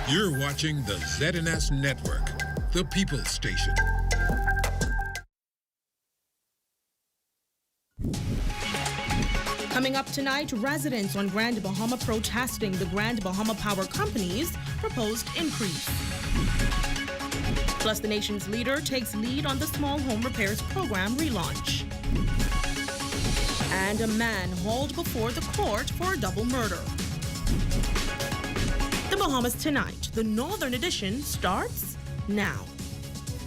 You're watching the ZNS Network, the People's Station. Coming up tonight, residents on Grand Bahama protesting the Grand Bahama Power Company's proposed increase. Plus, the nation's leader takes lead on the small home repairs program relaunch. And a man hauled before the court for a double murder. The Bahamas Tonight, the Northern Edition, starts now.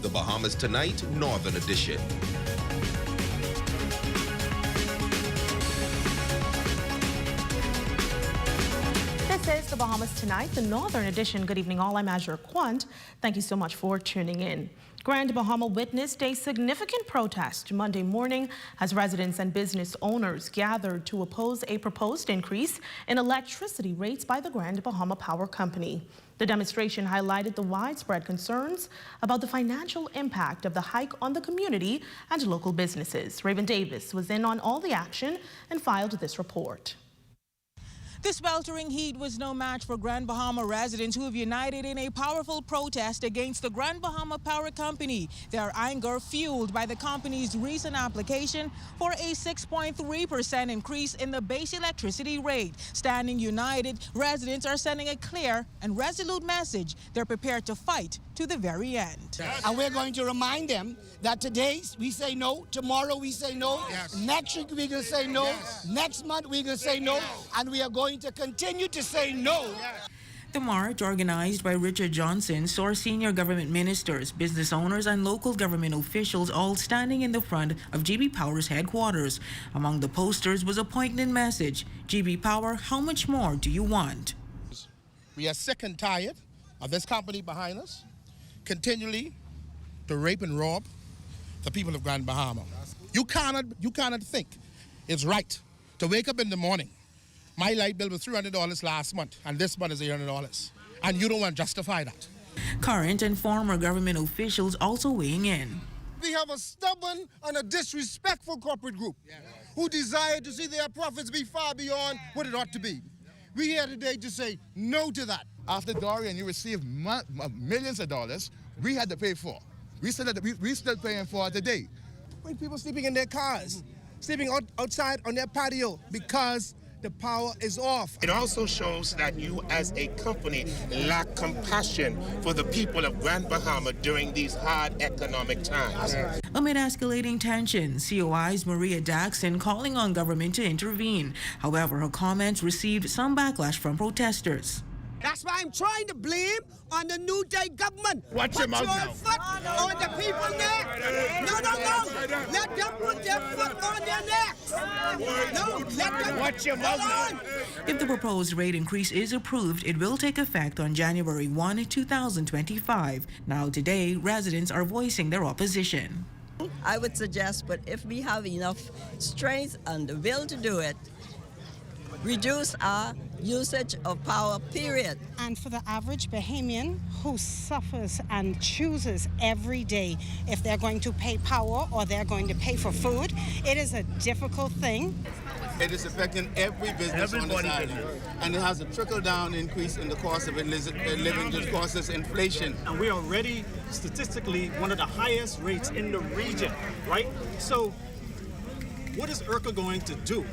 The Bahamas Tonight, Northern Edition. This is the Bahamas Tonight, the Northern Edition. Good evening, all. I'm Azure Quant. Thank you so much for tuning in. Grand Bahama witnessed a significant protest Monday morning as residents and business owners gathered to oppose a proposed increase in electricity rates by the Grand Bahama Power Company. The demonstration highlighted the widespread concerns about the financial impact of the hike on the community and local businesses. Raven Davis was in on all the action and filed this report. The sweltering heat was no match for Grand Bahama residents who have united in a powerful protest against the Grand Bahama Power Company. Their anger fueled by the company's recent application for a 6.3% increase in the base electricity rate. Standing united, residents are sending a clear and resolute message. They're prepared to fight to the very end. And we're going to remind them that today we say no, tomorrow we say no, next week we're going to say no, next month we're going to say no, and we are going to continue to say no. The march, organized by Richard Johnson, saw senior government ministers, business owners, and local government officials all standing in the front of GB Power's headquarters. Among the posters was a poignant message: GB Power, how much more do you want? We are sick and tired of this company behind us continually to rape and rob the people of Grand Bahama. You cannot think it's right to wake up in the morning. My light bill was $300 last month, and this month is $800, and you don't want to justify that. Current and former government officials also weighing in. We have a stubborn and a disrespectful corporate group who desire to see their profits be far beyond what it ought to be. We're here today to say no to that. After Dorian, you received millions of dollars we had to pay for. We still paying for it today. When people sleeping in their cars, sleeping outside on their patio because the power is off. It also shows that you as a company lack compassion for the people of Grand Bahama during these hard economic times. Amid escalating tensions, COI's Maria Daxon calling on government to intervene. However, her comments received some backlash from protesters. That's why I'm trying to blame on the New Day government. Watch your mouth now. Foot on the people neck. No. Let them put their foot on their necks. No, let them. Watch your mouth now. If the proposed rate increase is approved, it will take effect on January 1, 2025. Now today, residents are voicing their opposition. I would suggest, but if we have enough strength and the will to do it, reduce our usage of power, period. And for the average Bahamian who suffers and chooses every day if they're going to pay power or they're going to pay for food, it is a difficult thing. It is affecting every business on this island. And it has a trickle-down increase in the cost of living, which causes inflation. And we're already statistically one of the highest rates in the region, right? So what is IRCA going to do,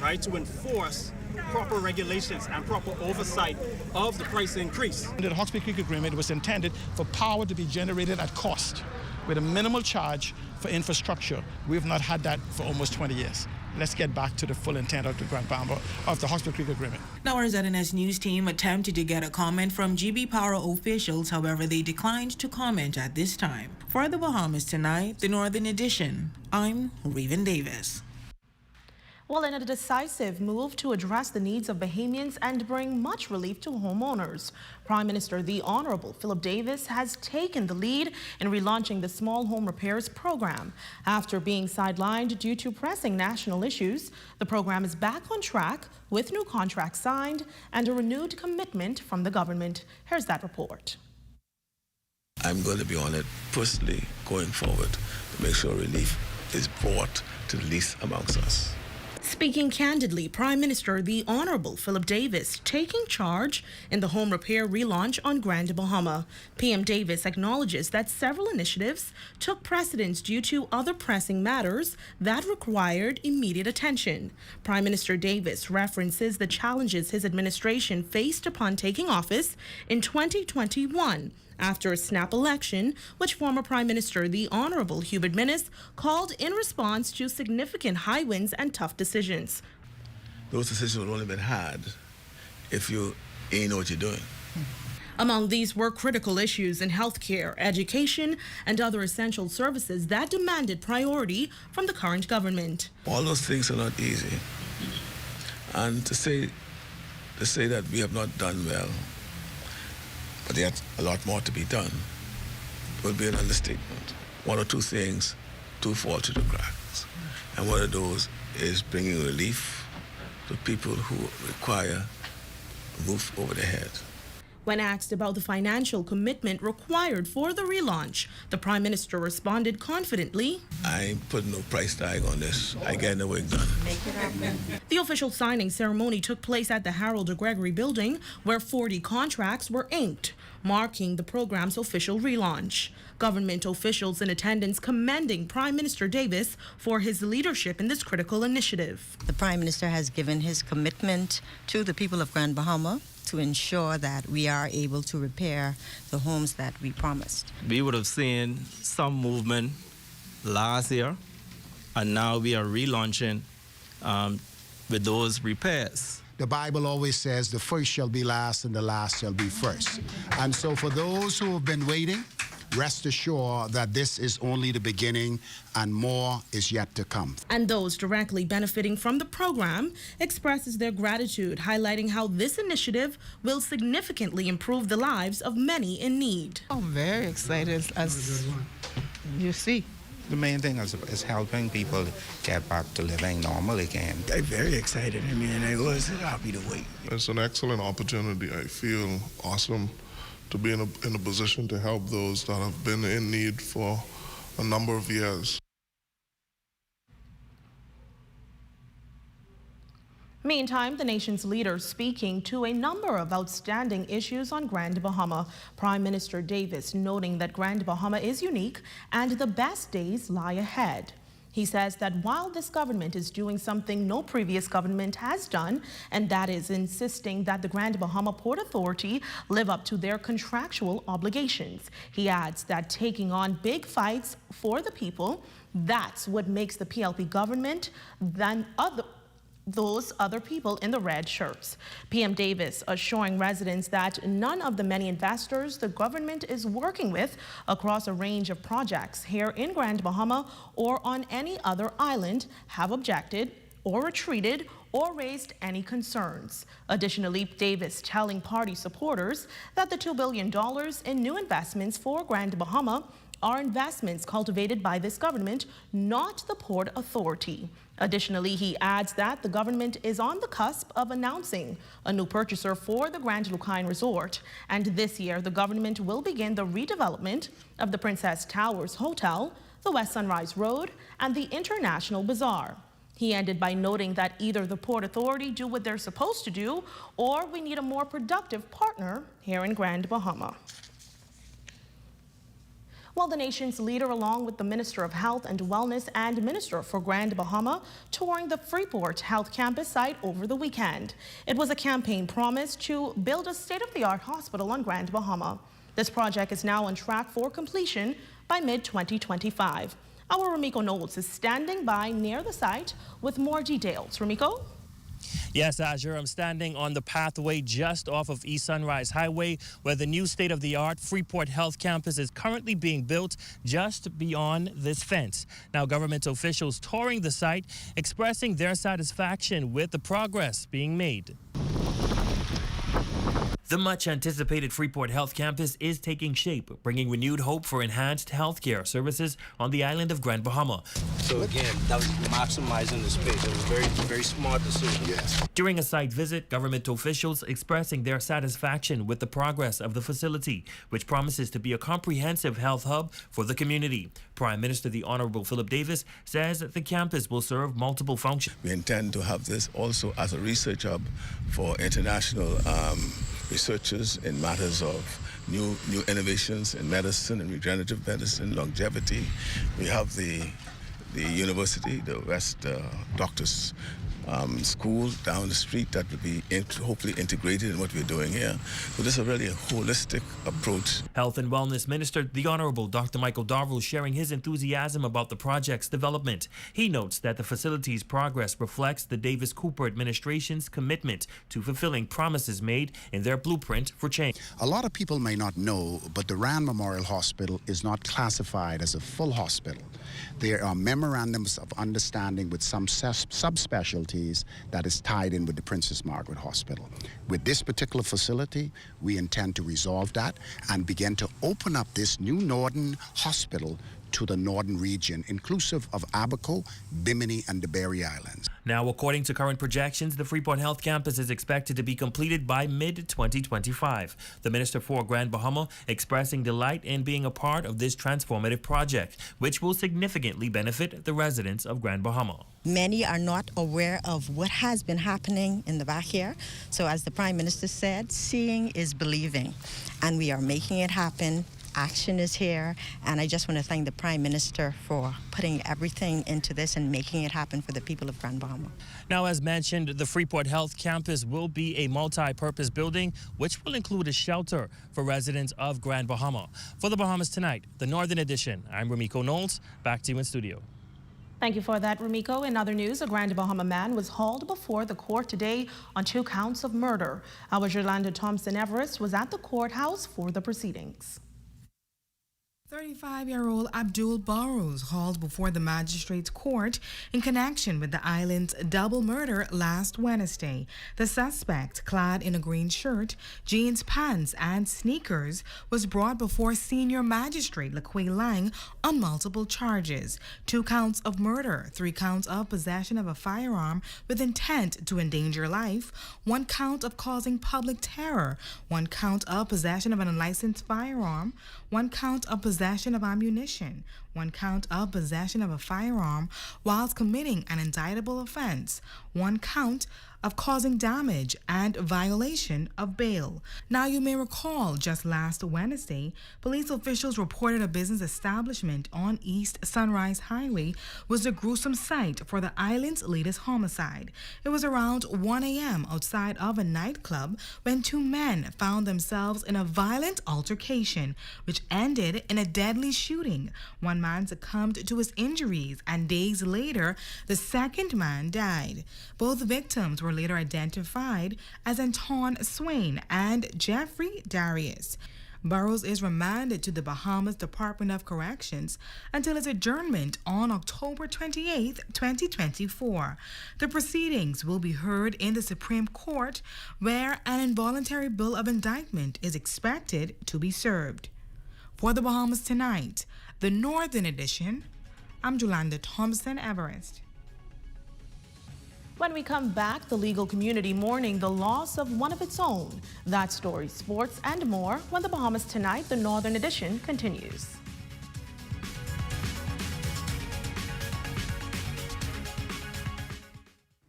right, to enforce proper regulations and proper oversight of the price increase? Under the Hawke's Bay Creek Agreement, it was intended for power to be generated at cost with a minimal charge for infrastructure. We have not had that for almost 20 years. Let's get back to the full intent of the Grand Bahama, of the Hawke's Bay Creek Agreement. Now, our ZNS News team attempted to get a comment from GB Power officials. However, they declined to comment at this time. For the Bahamas Tonight, the Northern Edition, I'm Raven Davis. Well, in a decisive move to address the needs of Bahamians and bring much relief to homeowners, Prime Minister the Honorable Philip Davis has taken the lead in relaunching the Small Home Repairs Program. After being sidelined due to pressing national issues, the program is back on track with new contracts signed and a renewed commitment from the government. Here's that report. I'm going to be on it personally going forward to make sure relief is brought to the least amongst us. Speaking candidly, Prime Minister the Honourable Philip Davis taking charge in the home repair relaunch on Grand Bahama. PM Davis acknowledges that several initiatives took precedence due to other pressing matters that required immediate attention. Prime Minister Davis references the challenges his administration faced upon taking office in 2021 after a snap election, which former Prime Minister the Honourable Hubert Minnis called in response to significant high winds and tough decisions. Those decisions would only been had if you ain't know what you're doing. Among these were critical issues in healthcare, education, and other essential services that demanded priority from the current government. All those things are not easy. And to say that we have not done well, but there's a lot more to be done, would be an understatement. One or two things do fall to the cracks. And one of those is bringing relief to people who require a roof over their head. When asked about the financial commitment required for the relaunch, the Prime Minister responded confidently, I ain't putting no price tag on this. I get the work done. The official signing ceremony took place at the Harold de Gregory building, where 40 contracts were inked, marking the program's official relaunch. Government officials in attendance commending Prime Minister Davis for his leadership in this critical initiative. The Prime Minister has given his commitment to the people of Grand Bahama to ensure that we are able to repair the homes that we promised. We would have seen some movement last year, and now we are relaunching with those repairs. The Bible always says the first shall be last and the last shall be first. And so for those who have been waiting, rest assured that this is only the beginning and more is yet to come. And those directly benefiting from the program expresses their gratitude, highlighting how this initiative will significantly improve the lives of many in need. I'm very excited, as you see. The main thing is helping people get back to living normal again. I'm very excited. I mean, I was happy to wait. It's an excellent opportunity. I feel awesome to be in a position to help those that have been in need for a number of years. Meantime, the nation's leaders speaking to a number of outstanding issues on Grand Bahama. Prime Minister Davis noting that Grand Bahama is unique and the best days lie ahead. He says that while this government is doing something no previous government has done, and that is insisting that the Grand Bahama Port Authority live up to their contractual obligations. He adds that taking on big fights for the people, that's what makes the PLP government than those other people in the red shirts. PM Davis assuring residents that none of the many investors the government is working with across a range of projects here in Grand Bahama or on any other island have objected or retreated or raised any concerns. Additionally, Davis telling party supporters that the $2 billion in new investments for Grand Bahama are investments cultivated by this government, not the Port Authority. Additionally, he adds that the government is on the cusp of announcing a new purchaser for the Grand Lucine Resort. And this year, the government will begin the redevelopment of the Princess Towers Hotel, the West Sunrise Road, and the International Bazaar. He ended by noting that either the Port Authority do what they're supposed to do, or we need a more productive partner here in Grand Bahama. Well, the nation's leader, along with the Minister of Health and Wellness and Minister for Grand Bahama, touring the Freeport Health Campus site over the weekend. It was a campaign promise to build a state-of-the-art hospital on Grand Bahama. This project is now on track for completion by mid-2025. Our Ramiko Knowles is standing by near the site with more details. Ramiko? Yes, Azure, I'm standing on the pathway just off of East Sunrise Highway, where the new state-of-the-art Freeport Health Campus is currently being built just beyond this fence. Now, government officials touring the site expressing their satisfaction with the progress being made. The much-anticipated Freeport Health Campus is taking shape, bringing renewed hope for enhanced healthcare services on the island of Grand Bahama. So again, that was maximizing the space. It was a very smart decision. Yes. During a site visit, government officials expressing their satisfaction with the progress of the facility, which promises to be a comprehensive health hub for the community. Prime Minister the Honorable Philip Davis says that the campus will serve multiple functions. We intend to have this also as a research hub for international researchers in matters of new innovations in medicine and regenerative medicine, longevity. We have the university, the West Doctors School down the street that will be hopefully integrated in what we're doing here. So this is really a holistic approach. Health and Wellness Minister, the Honorable Dr. Michael Darville, sharing his enthusiasm about the project's development. He notes that the facility's progress reflects the Davis Cooper administration's commitment to fulfilling promises made in their blueprint for change. A lot of people may not know, but the Rand Memorial Hospital is not classified as a full hospital. There are memorandums of understanding with some subspecialties that is tied in with the Princess Margaret Hospital. With this particular facility, we intend to resolve that and begin to open up this new Northern Hospital to the northern region, inclusive of Abaco, Bimini, and the Berry Islands. Now, according to current projections, the Freeport Health Campus is expected to be completed by mid-2025. The Minister for Grand Bahama expressing delight in being a part of this transformative project, which will significantly benefit the residents of Grand Bahama. Many are not aware of what has been happening in the back here. So as the Prime Minister said, seeing is believing, and we are making it happen. Action is here, and I just want to thank the Prime Minister for putting everything into this and making it happen for the people of Grand Bahama. Now, as mentioned, the Freeport Health Campus will be a multi-purpose building, which will include a shelter for residents of Grand Bahama. For the Bahamas Tonight, the Northern Edition, I'm Ramiko Knowles. Back to you in studio. Thank you for that, Ramiko. In other news, a Grand Bahama man was hauled before the court today on 2 counts of murder. Our Yolanda Thompson-Everest was at the courthouse for the proceedings. 35-year-old Abdul Burrows hauled before the magistrate's court in connection with the island's double murder last Wednesday. The suspect, clad in a green shirt, jeans pants, and sneakers, was brought before senior magistrate LaQuay Lang on multiple charges: 2 counts of murder, 3 counts of possession of a firearm with intent to endanger life, 1 count of causing public terror, 1 count of possession of an unlicensed firearm, 1 count of possession of ammunition, 1 count of possession of a firearm whilst committing an indictable offense, 1 count of causing damage and violation of bail. Now, you may recall just last Wednesday, police officials reported a business establishment on East Sunrise Highway was a gruesome site for the island's latest homicide. It was around 1 a.m. outside of a nightclub when 2 men found themselves in a violent altercation, which ended in a deadly shooting. 1 man succumbed to his injuries, and days later, the 2nd man died. Both victims were later identified as Anton Swain and Jeffrey Darius. Burrows is remanded to the Bahamas Department of Corrections until his adjournment on October 28, 2024. The proceedings will be heard in the Supreme Court, where an involuntary bill of indictment is expected to be served. For the Bahamas Tonight, the Northern Edition, I'm Yolanda Thompson-Everest. When we come back, the legal community mourning the loss of one of its own. That story, sports, and more when the Bahamas Tonight, the Northern Edition, continues.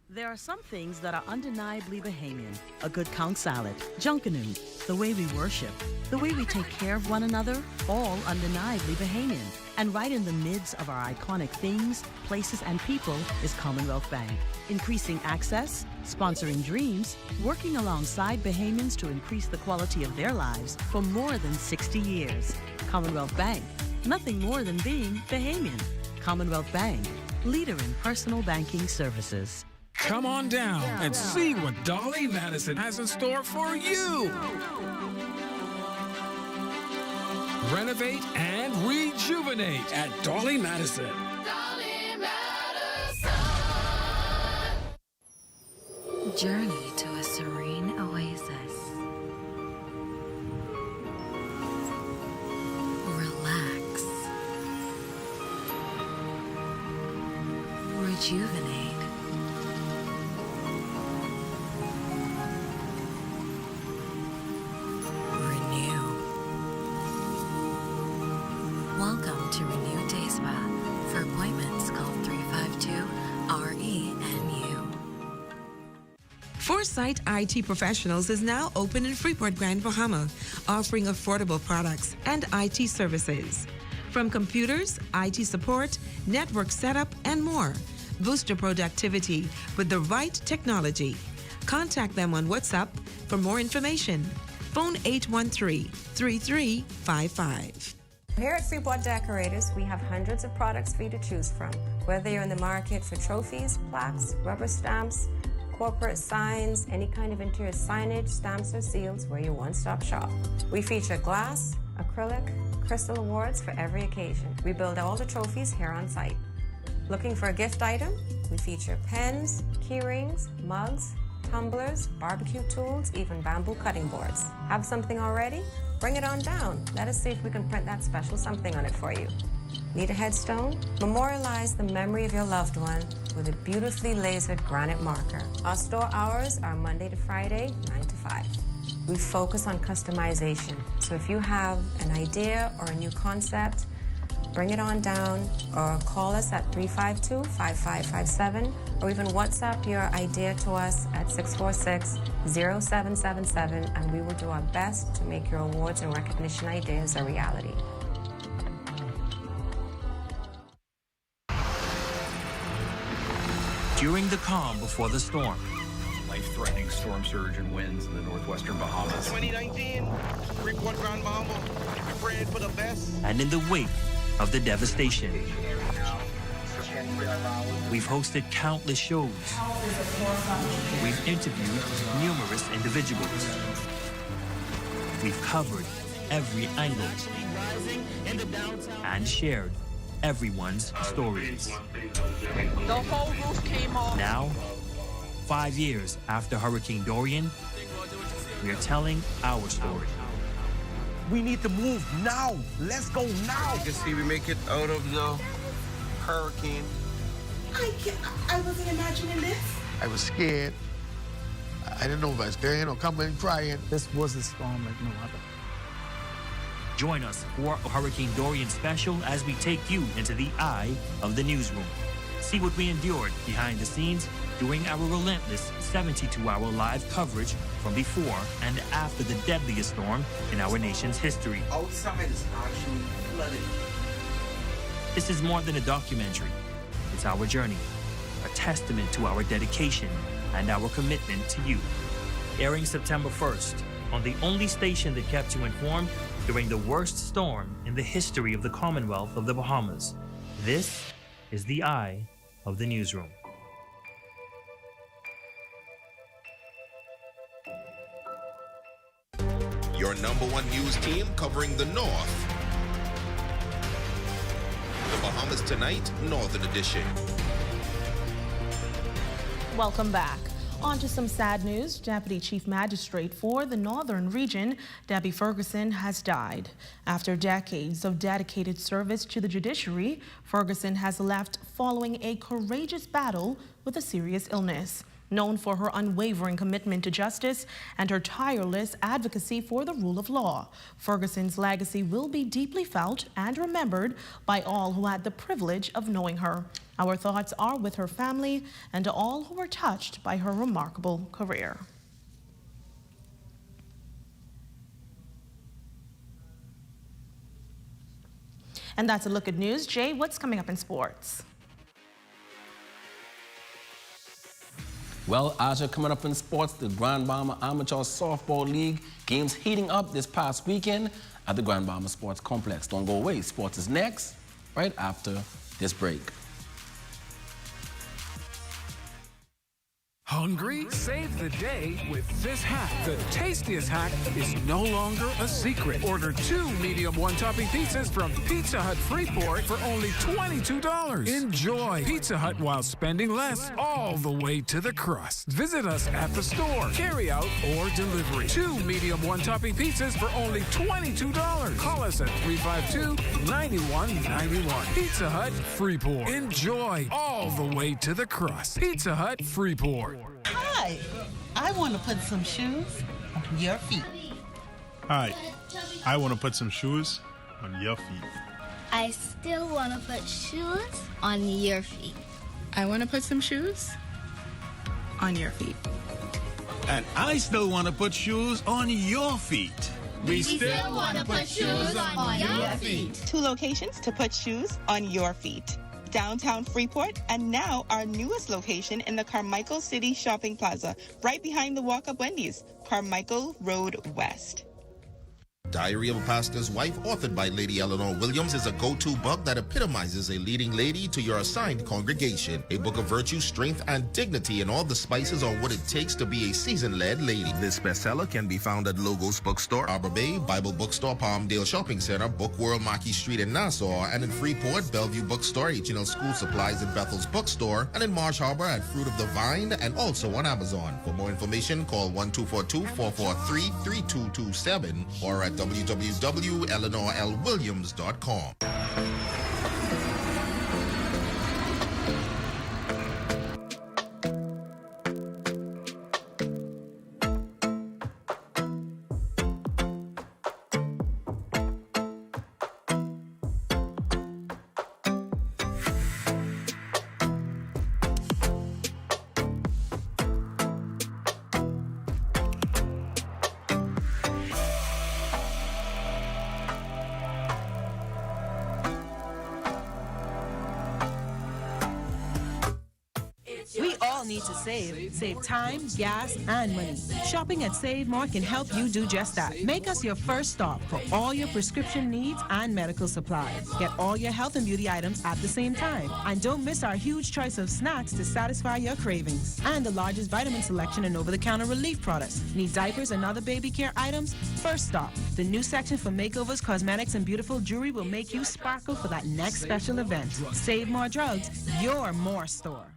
There are some things that are undeniably Bahamian. A good count salad, junkanoo, the way we worship, the way we take care of one another, all undeniably Bahamian. And right in the midst of our iconic things, places, and people is Commonwealth Bank. Increasing access, sponsoring dreams, working alongside Bahamians to increase the quality of their lives for more than 60 years. Commonwealth Bank, nothing more than being Bahamian. Commonwealth Bank, leader in personal banking services. Come on down and see what Dolly Madison has in store for you. Renovate and rejuvenate at Dolly Madison. Journey to a serene oasis. Relax. Rejuvenate. Welcome to Renew Day Spa. For appointments, call 352-RENU. Foresight IT Professionals is now open in Freeport, Grand Bahama, offering affordable products and IT services. From computers, IT support, network setup, and more. Boost your productivity with the right technology. Contact them on WhatsApp for more information. Phone 813-3355. Here at Freeport Decorators, we have hundreds of products for you to choose from. Whether you're in the market for trophies, plaques, rubber stamps, corporate signs, any kind of interior signage, stamps, or seals, we're your one-stop shop. We feature glass, acrylic, crystal awards for every occasion. We build all the trophies here on site. Looking for a gift item? We feature pens, key rings, mugs, tumblers, barbecue tools, even bamboo cutting boards. Have something already? Bring it on down. Let us see if we can print that special something on it for you. Need a headstone? Memorialize the memory of your loved one with a beautifully lasered granite marker. Our store hours are Monday to Friday, 9 to 5. We focus on customization. So if you have an idea or a new concept, bring it on down or call us at 352-5557 or even WhatsApp your idea to us at 646-0777 and we will do our best to make your awards and recognition ideas a reality. During the calm before the storm. Life-threatening storm surge and winds in the northwestern Bahamas. 2019, Freeport Grand Bahama, praying for the best. And in the wake of the devastation. We've hosted countless shows. We've interviewed numerous individuals. We've covered every angle and shared everyone's stories. The whole roof came off. Now, 5 years after Hurricane Dorian, we are telling our story. We need to move now. Let's go now. You can see we make it out of the hurricane. I wasn't imagining this. I was scared. I didn't know if I was staying or coming crying. This was a storm like no other. Join us for a Hurricane Dorian special as we take you into the eye of the newsroom. See what we endured behind the scenes during our relentless 72-hour live coverage from before and after the deadliest storm in our nation's history. Outside is actually flooded. This is more than a documentary. It's our journey, a testament to our dedication and our commitment to you. Airing September 1st on the only station that kept you informed during the worst storm in the history of the Commonwealth of the Bahamas. This is the eye of the newsroom. Your #1 news team covering the North. The Bahamas Tonight, Northern Edition. Welcome back. On to some sad news. Deputy Chief Magistrate for the Northern Region, Debbie Ferguson, has died. After decades of dedicated service to the judiciary, Ferguson has left following a courageous battle with a serious illness. Known for her unwavering commitment to justice and her tireless advocacy for the rule of law, Ferguson's legacy will be deeply felt and remembered by all who had the privilege of knowing her. Our thoughts are with her family and to all who were touched by her remarkable career. And that's a look at news. Jay, what's coming up in sports? Well, Aja, coming up in sports, the Grand Bahama Amateur Softball League games heating up this past weekend at the Grand Bahama Sports Complex. Don't go away. Sports is next, right after this break. Hungry? Save the day with this hack. The tastiest hack is no longer a secret. Order 2 medium one-topping pizzas from Pizza Hut Freeport for only $22. Enjoy Pizza Hut while spending less all the way to the crust. Visit us at the store, carry out, or delivery. 2 medium one-topping pizzas for only $22. Call us at 352-9191. Pizza Hut Freeport. Enjoy all the way to the crust. Pizza Hut Freeport. Hi, I want to put some shoes on your feet. Hi, I want to put some shoes on your feet. I still want to put shoes on your feet. I want to put some shoes on your feet. And I still want to put shoes on your feet. We still want to put shoes on your feet. 2 locations to put shoes on your feet. Downtown Freeport, and now our newest location in the Carmichael City Shopping Plaza, right behind the Walk-Up Wendy's, Carmichael Road West. Diary of a Pastor's Wife, authored by Lady Eleanor Williams, is a go-to book that epitomizes a leading lady to your assigned congregation. A book of virtue, strength, and dignity, and all the spices on what it takes to be a seasoned-led lady. This bestseller can be found at Logos Bookstore, Arbor Bay, Bible Bookstore, Palmdale Shopping Center, Book World, Mackey Street in Nassau, and in Freeport, Bellevue Bookstore, H&L School Supplies at Bethel's Bookstore, and in Marsh Harbor at Fruit of the Vine, and also on Amazon. For more information, call 1-242-443-3227 or at www.eleanorlwilliams.com. Need to save time, gas, and money. Shopping at Save More can help you do just that. Make us your first stop for all your prescription needs and medical supplies. Get all your health and beauty items at the same time. And don't miss our huge choice of snacks to satisfy your cravings. And the largest vitamin selection and over-the-counter relief products. Need diapers and other baby care items? First stop. The new section for makeovers, cosmetics, and beautiful jewelry will make you sparkle for that next special event. Save More Drugs, your more store.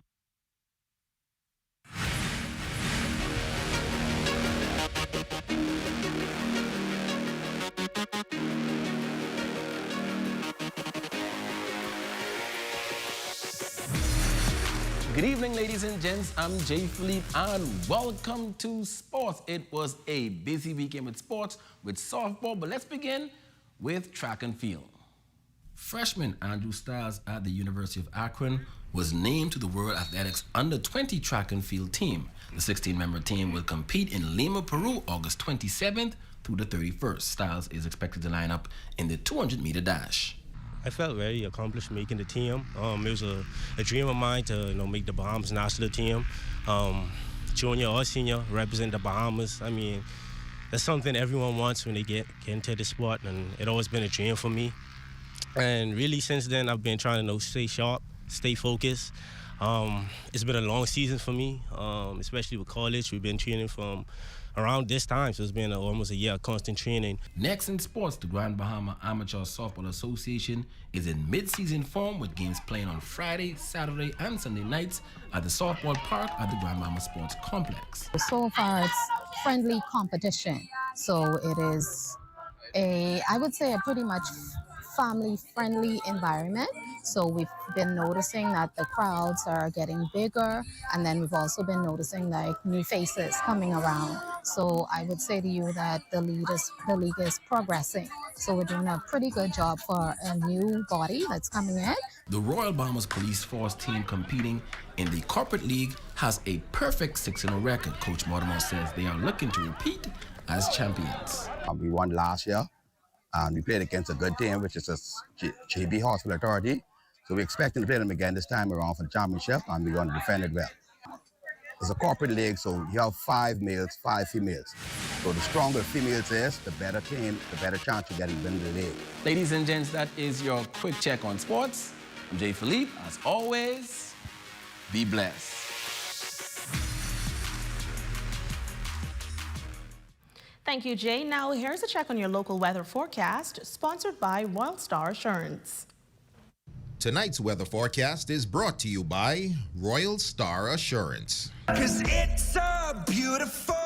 Good evening, ladies and gents. I'm Jay Philippe, and welcome to sports. It was a busy weekend with sports, with softball, but let's begin with track and field. Freshman Andrew Stiles at the University of Akron was named to the World Athletics Under-20 track and field team. The 16-member team will compete in Lima, Peru, August 27th through the 31st. Stiles is expected to line up in the 200-meter dash. I felt very accomplished making the team. It was a dream of mine to make the Bahamas national team. Junior or senior, represent the Bahamas. I mean, that's something everyone wants when they get into the sport, and it's always been a dream for me. And really, since then, I've been trying to stay sharp, stay focused. It's been a long season for me, especially with college. We've been training from around this time, so it's been almost a year of constant training. Next in sports, the Grand Bahama Amateur Softball Association is in mid-season form with games playing on Friday, Saturday, and Sunday nights at the softball park at the Grand Bahama Sports Complex. So far, it's friendly competition. So it is I would say a pretty much family-friendly environment. So we've been noticing that the crowds are getting bigger, and then we've also been noticing new faces coming around. So I would say to you that the league is progressing. So we're doing a pretty good job for a new body that's coming in. The Royal Bahamas Police Force team competing in the Corporate League has a perfect 6-0 record. Coach Mortimer says they are looking to repeat as champions. We won last year, and we played against a good team, which is a JB Hospital Authority. So we're expecting to play them again this time around for the championship, and we're going to defend it well. It's a corporate league, so you have 5 males, 5 females. So the stronger females is, the better team, the better chance you get in winning the league. Ladies and gents, that is your quick check on sports. I'm Jay Philippe. As always, be blessed. Thank you, Jay. Now, here's a check on your local weather forecast, sponsored by Royal Star Assurance. Tonight's weather forecast is brought to you by Royal Star Assurance. 'Cause it's so beautiful.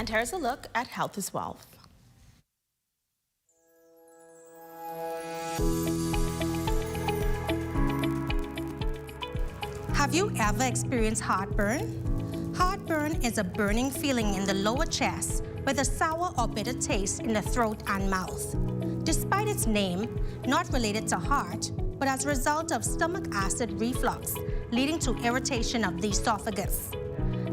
And here's a look at Health is Wealth. Have you ever experienced heartburn? Heartburn is a burning feeling in the lower chest with a sour or bitter taste in the throat and mouth. Despite its name, not related to heart, but as a result of stomach acid reflux, leading to irritation of the esophagus.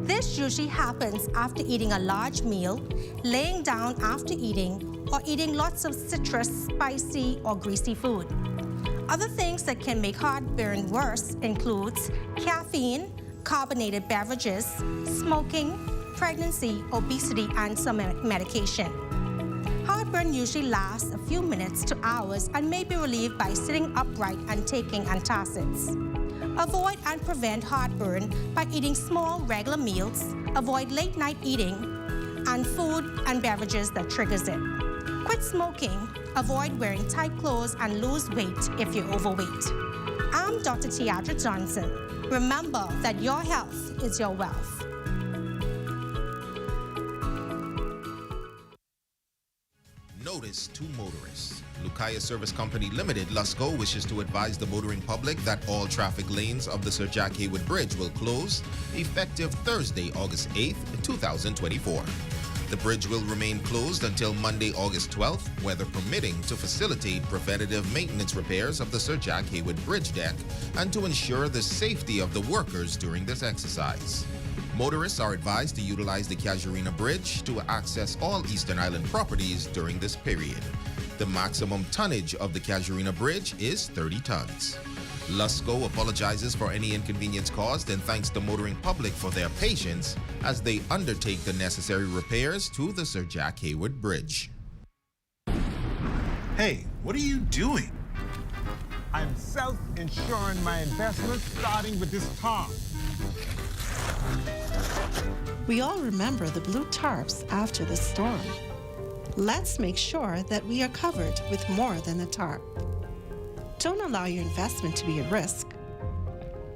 This usually happens after eating a large meal, laying down after eating, or eating lots of citrus, spicy, or greasy food. Other things that can make heartburn worse includes caffeine, carbonated beverages, smoking, pregnancy, obesity, and some medication. Heartburn usually lasts a few minutes to hours and may be relieved by sitting upright and taking antacids. Avoid and prevent heartburn by eating small, regular meals, avoid late-night eating, and food and beverages that triggers it. Quit smoking, avoid wearing tight clothes, and lose weight if you're overweight. I'm Dr. Tiadra Johnson. Remember that your health is your wealth. Notice to motorists. Lucaya Service Company Limited, Lusco, wishes to advise the motoring public that all traffic lanes of the Sir Jack Haywood Bridge will close effective Thursday, August 8th, 2024. The bridge will remain closed until Monday, August 12th, weather permitting, to facilitate preventative maintenance repairs of the Sir Jack Haywood Bridge deck and to ensure the safety of the workers during this exercise. Motorists are advised to utilize the Casuarina Bridge to access all Eastern Island properties during this period. The maximum tonnage of the Casuarina Bridge is 30 tons. Lusco apologizes for any inconvenience caused and thanks the motoring public for their patience as they undertake the necessary repairs to the Sir Jack Haywood Bridge. Hey, what are you doing? I'm self-insuring my investments starting with this tarp. We all remember the blue tarps after the storm. Let's make sure that we are covered with more than the tarp. Don't allow your investment to be at risk.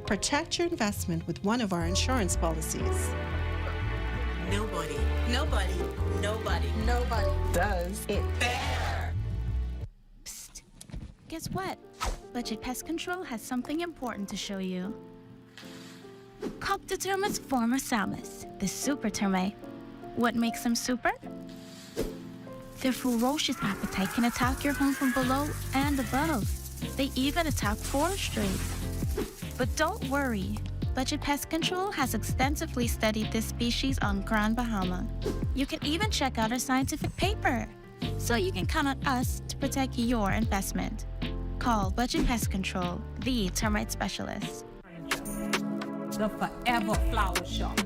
Protect your investment with one of our insurance policies. Nobody does it fair. Psst. Guess what? Budget Pest Control has something important to show you. Cocta termites former salmus, the super termite. What makes them super? Their ferocious appetite can attack your home from below and above. They even attack forestry. But don't worry, Budget Pest Control has extensively studied this species on Grand Bahama. You can even check out our scientific paper, so you can count on us to protect your investment. Call Budget Pest Control, the termite specialist. The Forever Flower Shop.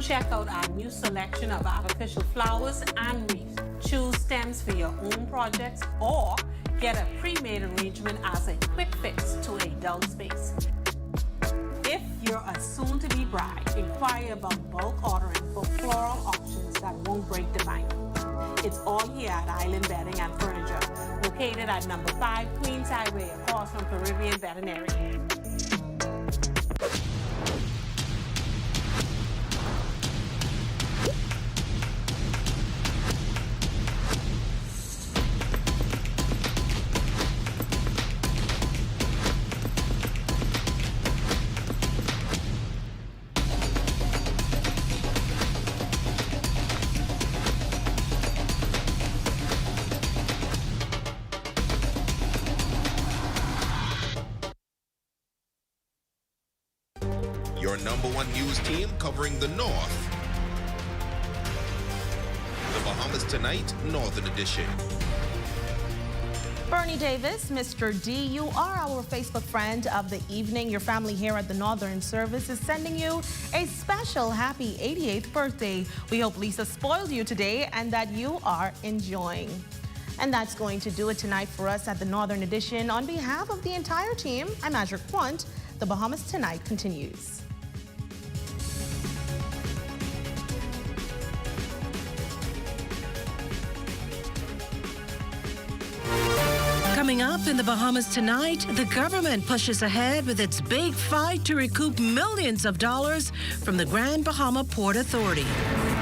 Check out our new selection of artificial flowers and wreaths. Choose stems for your own projects or get a pre-made arrangement as a quick fix to a dull space. If you're a soon-to-be bride, inquire about bulk ordering for floral options that won't break the bank. It's all here at Island Bedding and Furniture, located at number 5 Queens Highway across from Caribbean Veterinary. Your number one news team covering the North. The Bahamas Tonight, Northern Edition. Bernie Davis, Mr. D, you are our Facebook friend of the evening. Your family here at the Northern Service is sending you a special happy 88th birthday. We hope Lisa spoiled you today and that you are enjoying. And that's going to do it tonight for us at the Northern Edition. On behalf of the entire team, I'm Azure Quant. The Bahamas Tonight continues. Coming up in the Bahamas tonight, the government pushes ahead with its big fight to recoup millions of dollars from the Grand Bahama Port Authority.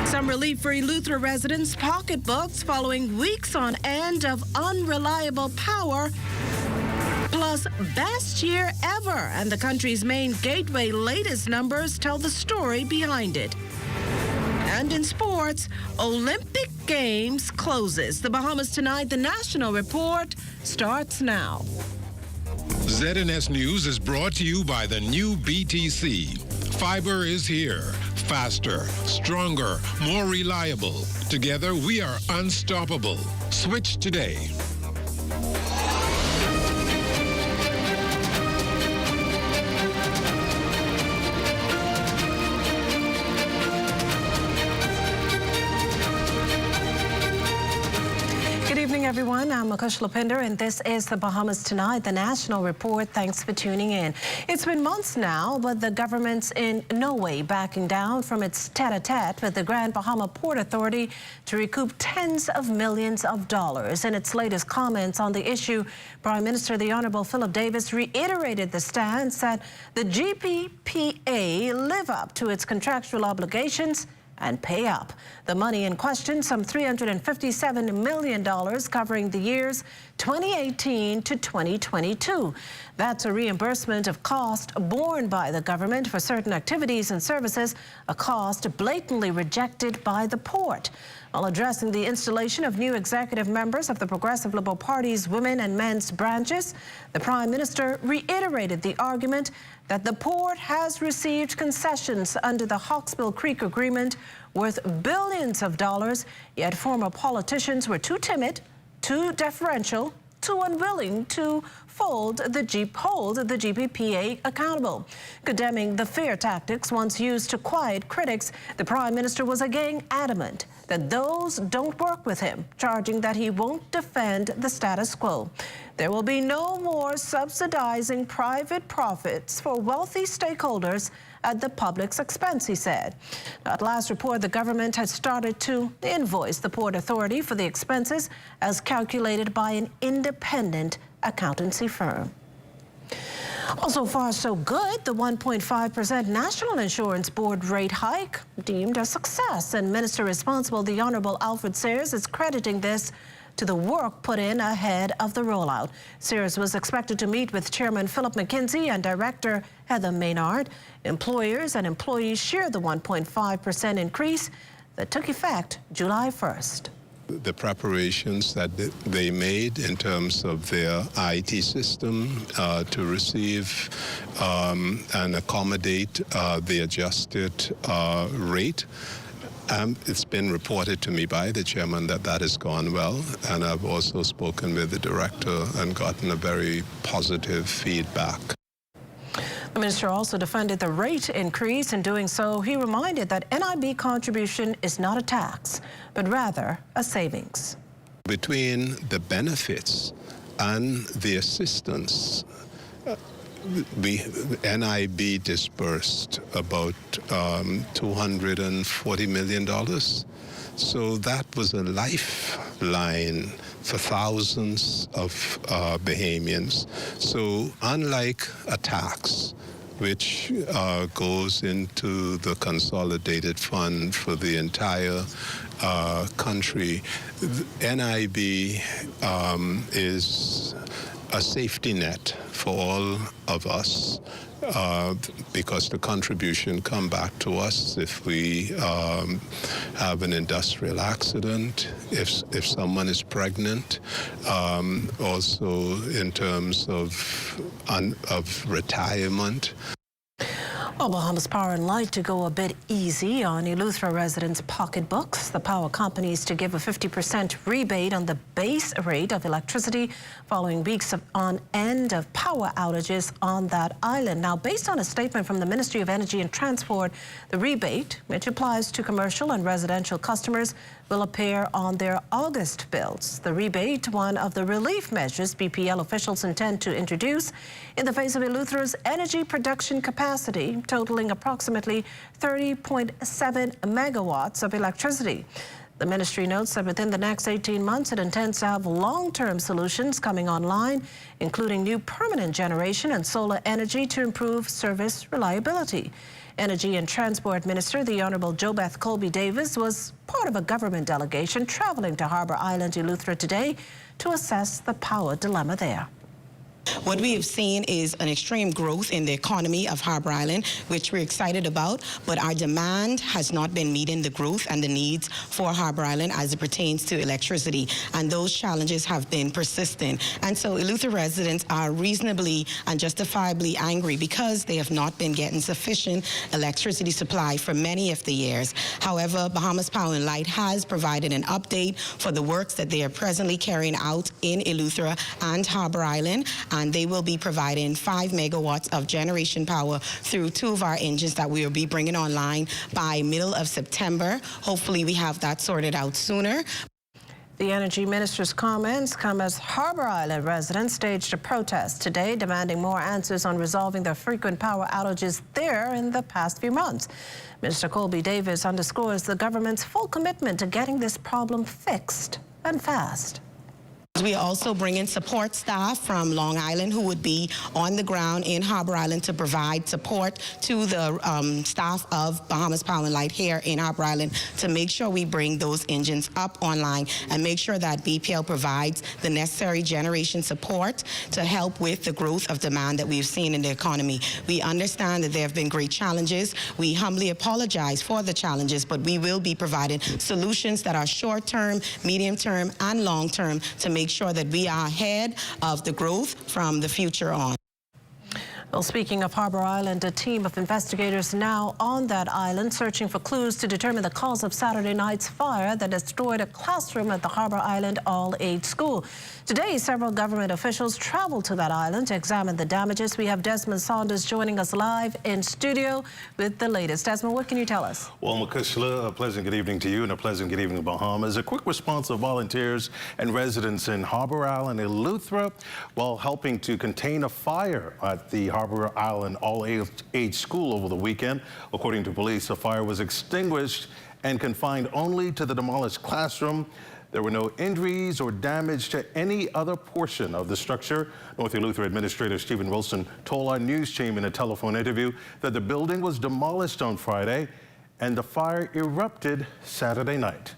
Some relief for Eleuthera residents' pocketbooks following weeks on end of unreliable power. Plus, best year ever, and the country's main gateway latest numbers tell the story behind it. And in sports, Olympic Games closes. The Bahamas tonight, the National Report starts now. ZNS News is brought to you by the new BTC. Fiber is here. Faster, stronger, more reliable. Together, we are unstoppable. Switch today. Good evening, everyone. I'm Akush Lapinder, and this is the Bahamas Tonight, the National Report. Thanks for tuning in. It's been months now, but the government's in no way backing down from its tete-a-tete with the Grand Bahama Port Authority to recoup tens of millions of dollars. In its latest comments on the issue, Prime Minister the Honorable Philip Davis reiterated the stance that the GBPA live up to its contractual obligations and pay up. The money in question, some $357 million, covering the years 2018 to 2022. That's a reimbursement of cost borne by the government for certain activities and services, a cost blatantly rejected by the port. While addressing the installation of new executive members of the Progressive Liberal Party's women and men's branches, the Prime Minister reiterated the argument that the port has received concessions under the Hawksbill Creek Agreement worth billions of dollars, yet former politicians were too timid, too deferential, too unwilling to hold the GBPA accountable. Condemning the fear tactics once used to quiet critics, the Prime Minister was again adamant that those don't work with him, charging that he won't defend the status quo. There will be no more subsidizing private profits for wealthy stakeholders at the public's expense, he said. At last report, the government had started to invoice the Port Authority for the expenses as calculated by an independent accountancy firm. Well, so far so good. The 1.5% National Insurance Board rate hike deemed a success, and Minister responsible, the Honorable Alfred Sayers, is crediting this to the work put in ahead of the rollout. Sayers was expected to meet with Chairman Philip McKinsey and Director Heather Maynard. Employers and employees share the 1.5% increase that took effect July 1st. The preparations that they made in terms of their IT system to receive and accommodate the adjusted rate. It's been reported to me by the chairman that that has gone well, and I've also spoken with the director and gotten a very positive feedback. The minister also defended the rate increase. In doing so, he reminded that NIB contribution is not a tax, but rather a savings. Between the benefits and the assistance, NIB disbursed about $240 million. So that was a lifeline for thousands of Bahamians. So unlike a tax, which goes into the consolidated fund for the entire country, NIB is a safety net for all of us because the contribution come back to us if we have an industrial accident, if someone is pregnant, also in terms of retirement. Well, Bahamas Power and Light to go a bit easy on Eleuthera residents' pocketbooks. The power companies to give a 50% rebate on the base rate of electricity following weeks on end of power outages on that island. Now, based on a statement from the Ministry of Energy and Transport, the rebate, which applies to commercial and residential customers, will appear on their August bills. The rebate, one of the relief measures BPL officials intend to introduce in the face of Eleuthera's energy production capacity, totaling approximately 30.7 megawatts of electricity. The ministry notes that within the next 18 months, it intends to have long-term solutions coming online, including new permanent generation and solar energy to improve service reliability. Energy and Transport Minister, the Honorable JoBeth Colby-Davis, was part of a government delegation traveling to Harbor Island, Eleuthera today to assess the power dilemma there. What we have seen is an extreme growth in the economy of Harbor Island, which we're excited about, but our demand has not been meeting the growth and the needs for Harbor Island as it pertains to electricity, and those challenges have been persistent. And so Eleuthera residents are reasonably and justifiably angry because they have not been getting sufficient electricity supply for many of the years. However, Bahamas Power and Light has provided an update for the works that they are presently carrying out in Eleuthera and Harbor Island, and they will be providing 5 megawatts of generation power through 2 of our engines that we will be bringing online by middle of September. Hopefully we have that sorted out sooner. The Energy Minister's comments come as Harbor Island residents staged a protest today demanding more answers on resolving the frequent power outages there in the past few months. Minister Colby-Davis underscores the government's full commitment to getting this problem fixed and fast. We are also bringing support staff from Long Island who would be on the ground in Harbor Island to provide support to the staff of Bahamas Power and Light here in Harbor Island to make sure we bring those engines up online and make sure that BPL provides the necessary generation support to help with the growth of demand that we've seen in the economy. We understand that there have been great challenges. We humbly apologize for the challenges, but we will be providing solutions that are short-term, medium-term, and long-term to make sure that we are ahead of the growth from the future on. Well, speaking of Harbor Island, a team of investigators now on that island searching for clues to determine the cause of Saturday night's fire that destroyed a classroom at the Harbor Island all-age school. Today, several government officials traveled to that island to examine the damages. We have Desmond Sandals joining us live in studio with the latest. Desmond, what can you tell us? Well, Makushla, a pleasant good evening to you and a pleasant good evening to Bahamas. A quick response of volunteers and residents in Harbor Island, Eleuthera, while helping to contain a fire at the Harbor Island all-age school over the weekend. According to police, the fire was extinguished and confined only to the demolished classroom. There were no injuries or damage to any other portion of the structure. North Eleuthera Administrator Stephen Wilson told our news team in a telephone interview that the building was demolished on Friday and the fire erupted Saturday night.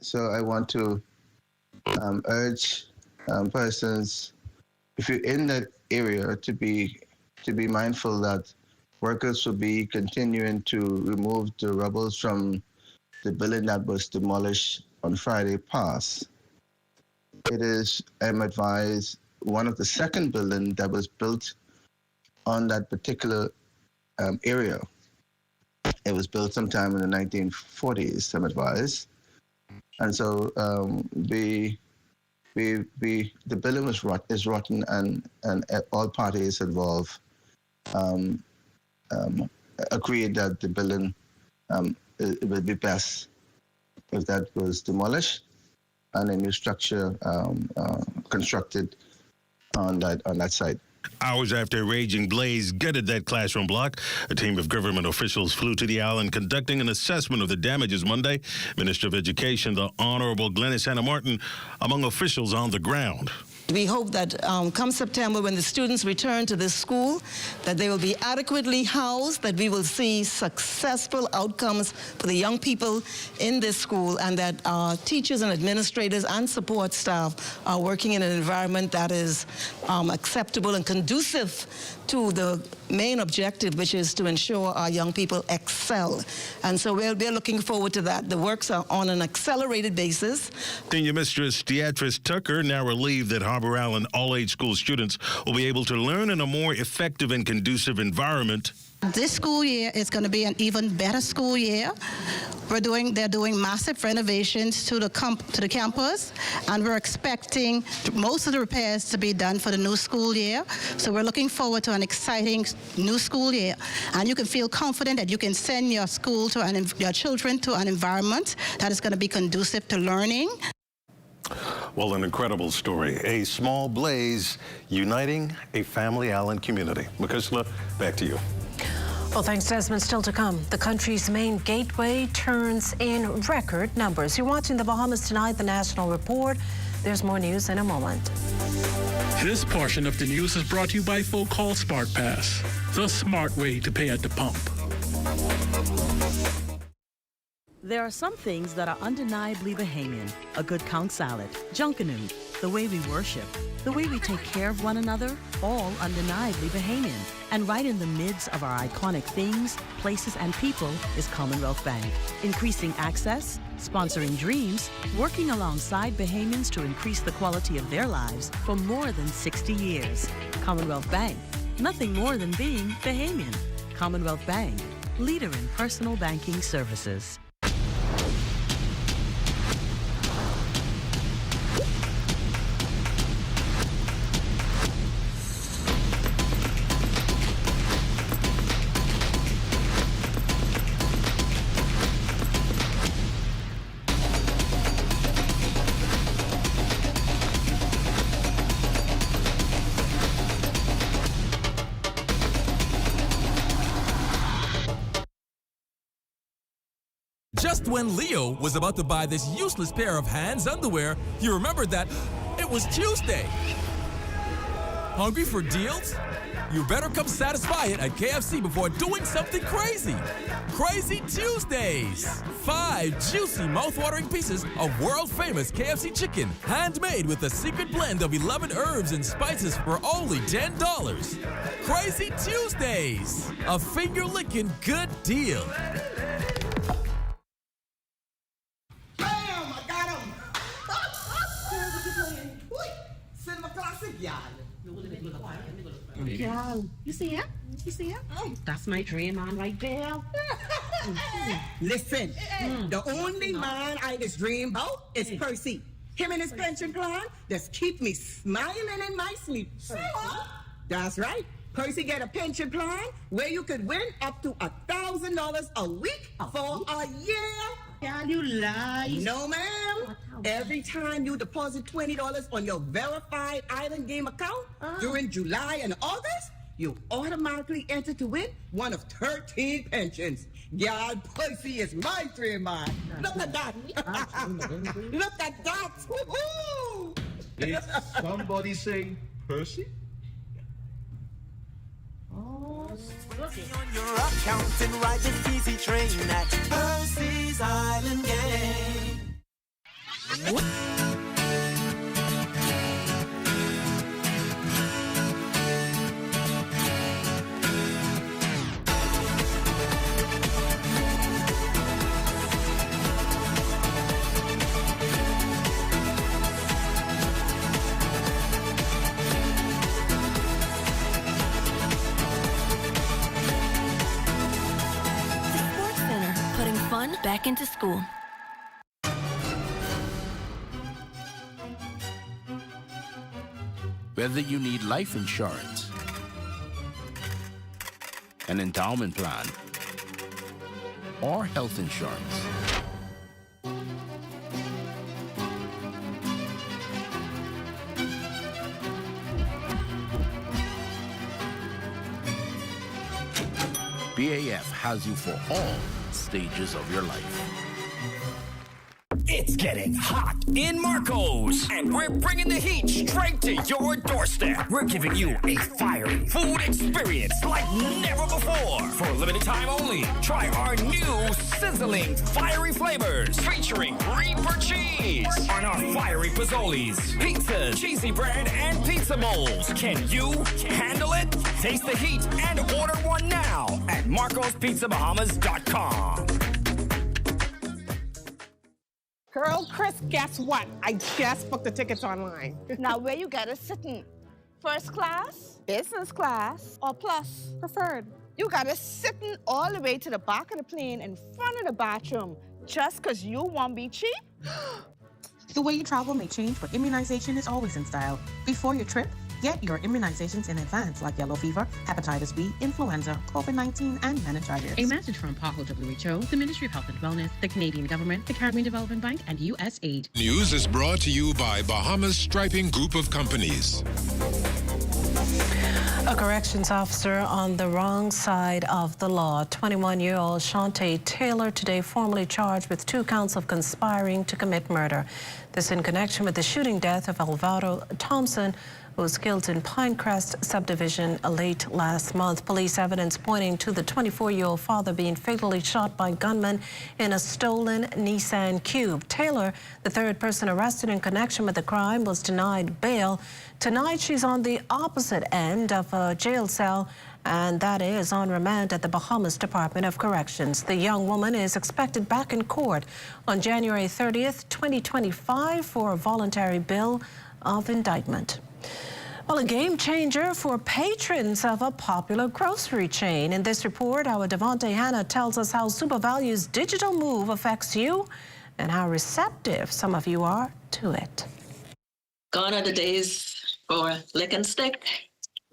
So I want to urge persons, if you're in that area, to be mindful that workers will be continuing to remove the rubble from the building that was demolished on Friday past. It is, I'm advised, one of the second building that was built on that particular area. It was built sometime in the 1940s, I'm advised. And so the building is rotten, and all parties involved agreed that the building it would be best if that was demolished and a new structure constructed on that site. Hours after a raging blaze gutted that classroom block, a team of government officials flew to the island conducting an assessment of the damages Monday. Minister of Education, the Honorable Glennis Santa Martin, among officials on the ground. We hope that come September, when the students return to this school, that they will be adequately housed, that we will see successful outcomes for the young people in this school, and that our teachers and administrators and support staff are working in an environment that is acceptable and conducive to the main objective, which is to ensure our young people excel. And so we're looking forward to that. The works are on an accelerated basis. Senior Mistress Beatrice Tucker now relieved that Harbor Island all-age school students will be able to learn in a more effective and conducive environment. This school year is going to be an even better school year. They're doing massive renovations to the campus, and we're expecting most of the repairs to be done for the new school year. So we're looking forward to an exciting new school year, and you can feel confident that you can send your your children to an environment that is going to be conducive to learning. Well, an incredible story. A small blaze uniting a family island community. Makushla, back to you. Well, thanks, Desmond. Still to come, the country's main gateway turns in record numbers. You're watching the Bahamas Tonight, the National Report. There's more news in a moment. This portion of the news is brought to you by Full Call Smart Pass, the smart way to pay at the pump. There are some things that are undeniably Bahamian. A good count salad, junkanoo, the way we worship, the way we take care of one another, all undeniably Bahamian. And right in the midst of our iconic things, places, and people is Commonwealth Bank. Increasing access, sponsoring dreams, working alongside Bahamians to increase the quality of their lives for more than 60 years. Commonwealth Bank, nothing more than being Bahamian. Commonwealth Bank, leader in personal banking services. Just when Leo was about to buy this useless pair of Hands underwear, he remembered that it was Tuesday. Hungry for deals? You better come satisfy it at KFC before doing something crazy. Crazy Tuesdays! 5 juicy, mouth-watering pieces of world-famous KFC chicken, handmade with a secret blend of 11 herbs and spices for only $10. Crazy Tuesdays! A finger-licking good deal. Girl, you see him? You see him? Oh, that's my dream man right there. Listen, the only man I just dream about is Percy. Him and his pension plan just keep me smiling in my sleep. That's right. Percy get a pension plan where you could win up to $1,000 a week for a year. Can you lie? No, ma'am. Every time you deposit $20 on your verified Island Game account during July and August, you automatically enter to win one of 13 pensions. Yeah, Percy is my dream man. Look at that. Look at that. Woo-hoo. Did somebody say Percy? On your account and ride the easy train at Percy's Island Game. Back into school. Whether you need life insurance, an endowment plan, or health insurance, BAF has you for all stages of your life. It's getting hot in Marco's, and we're bringing the heat straight to your doorstep. We're giving you a fiery food experience like never before. For a limited time only, try our new sizzling fiery flavors featuring Reaper cheese on our fiery pozzolis, pizzas, cheesy bread, and pizza bowls. Can you handle it? Taste the heat and order one now at marcospizzabahamas.com. Girl, Chris, guess what? I just booked the tickets online. Now, where you get it sitting? First class, business class, or plus? Preferred. You got it sitting all the way to the back of the plane in front of the bathroom just because you want to be cheap? The way you travel may change, but immunization is always in style. Before your trip, get your immunizations in advance, like yellow fever, hepatitis B, influenza, COVID-19, and meningitis. A message from PAHO WHO, the Ministry of Health and Wellness, the Canadian Government, the Caribbean Development Bank, and USAID. News is brought to you by Bahamas Striping Group of Companies. A corrections officer on the wrong side of the law. 21-year-old Shantae Taylor today formally charged with 2 counts of conspiring to commit murder. This in connection with the shooting death of Eleuthera Thompson, who was killed in Pinecrest subdivision late last month. Police evidence pointing to the 24-year-old father being fatally shot by gunmen in a stolen Nissan Cube. Taylor, the 3rd person arrested in connection with the crime, was denied bail. Tonight, she's on the opposite end of a jail cell, and that is on remand at the Bahamas Department of Corrections. The young woman is expected back in court on January 30th, 2025 for a voluntary bill of indictment. Well, a game changer for patrons of a popular grocery chain. In this report, our Devontae Hannah tells us how SuperValue's digital move affects you and how receptive some of you are to it. Gone are the days for lick and stick.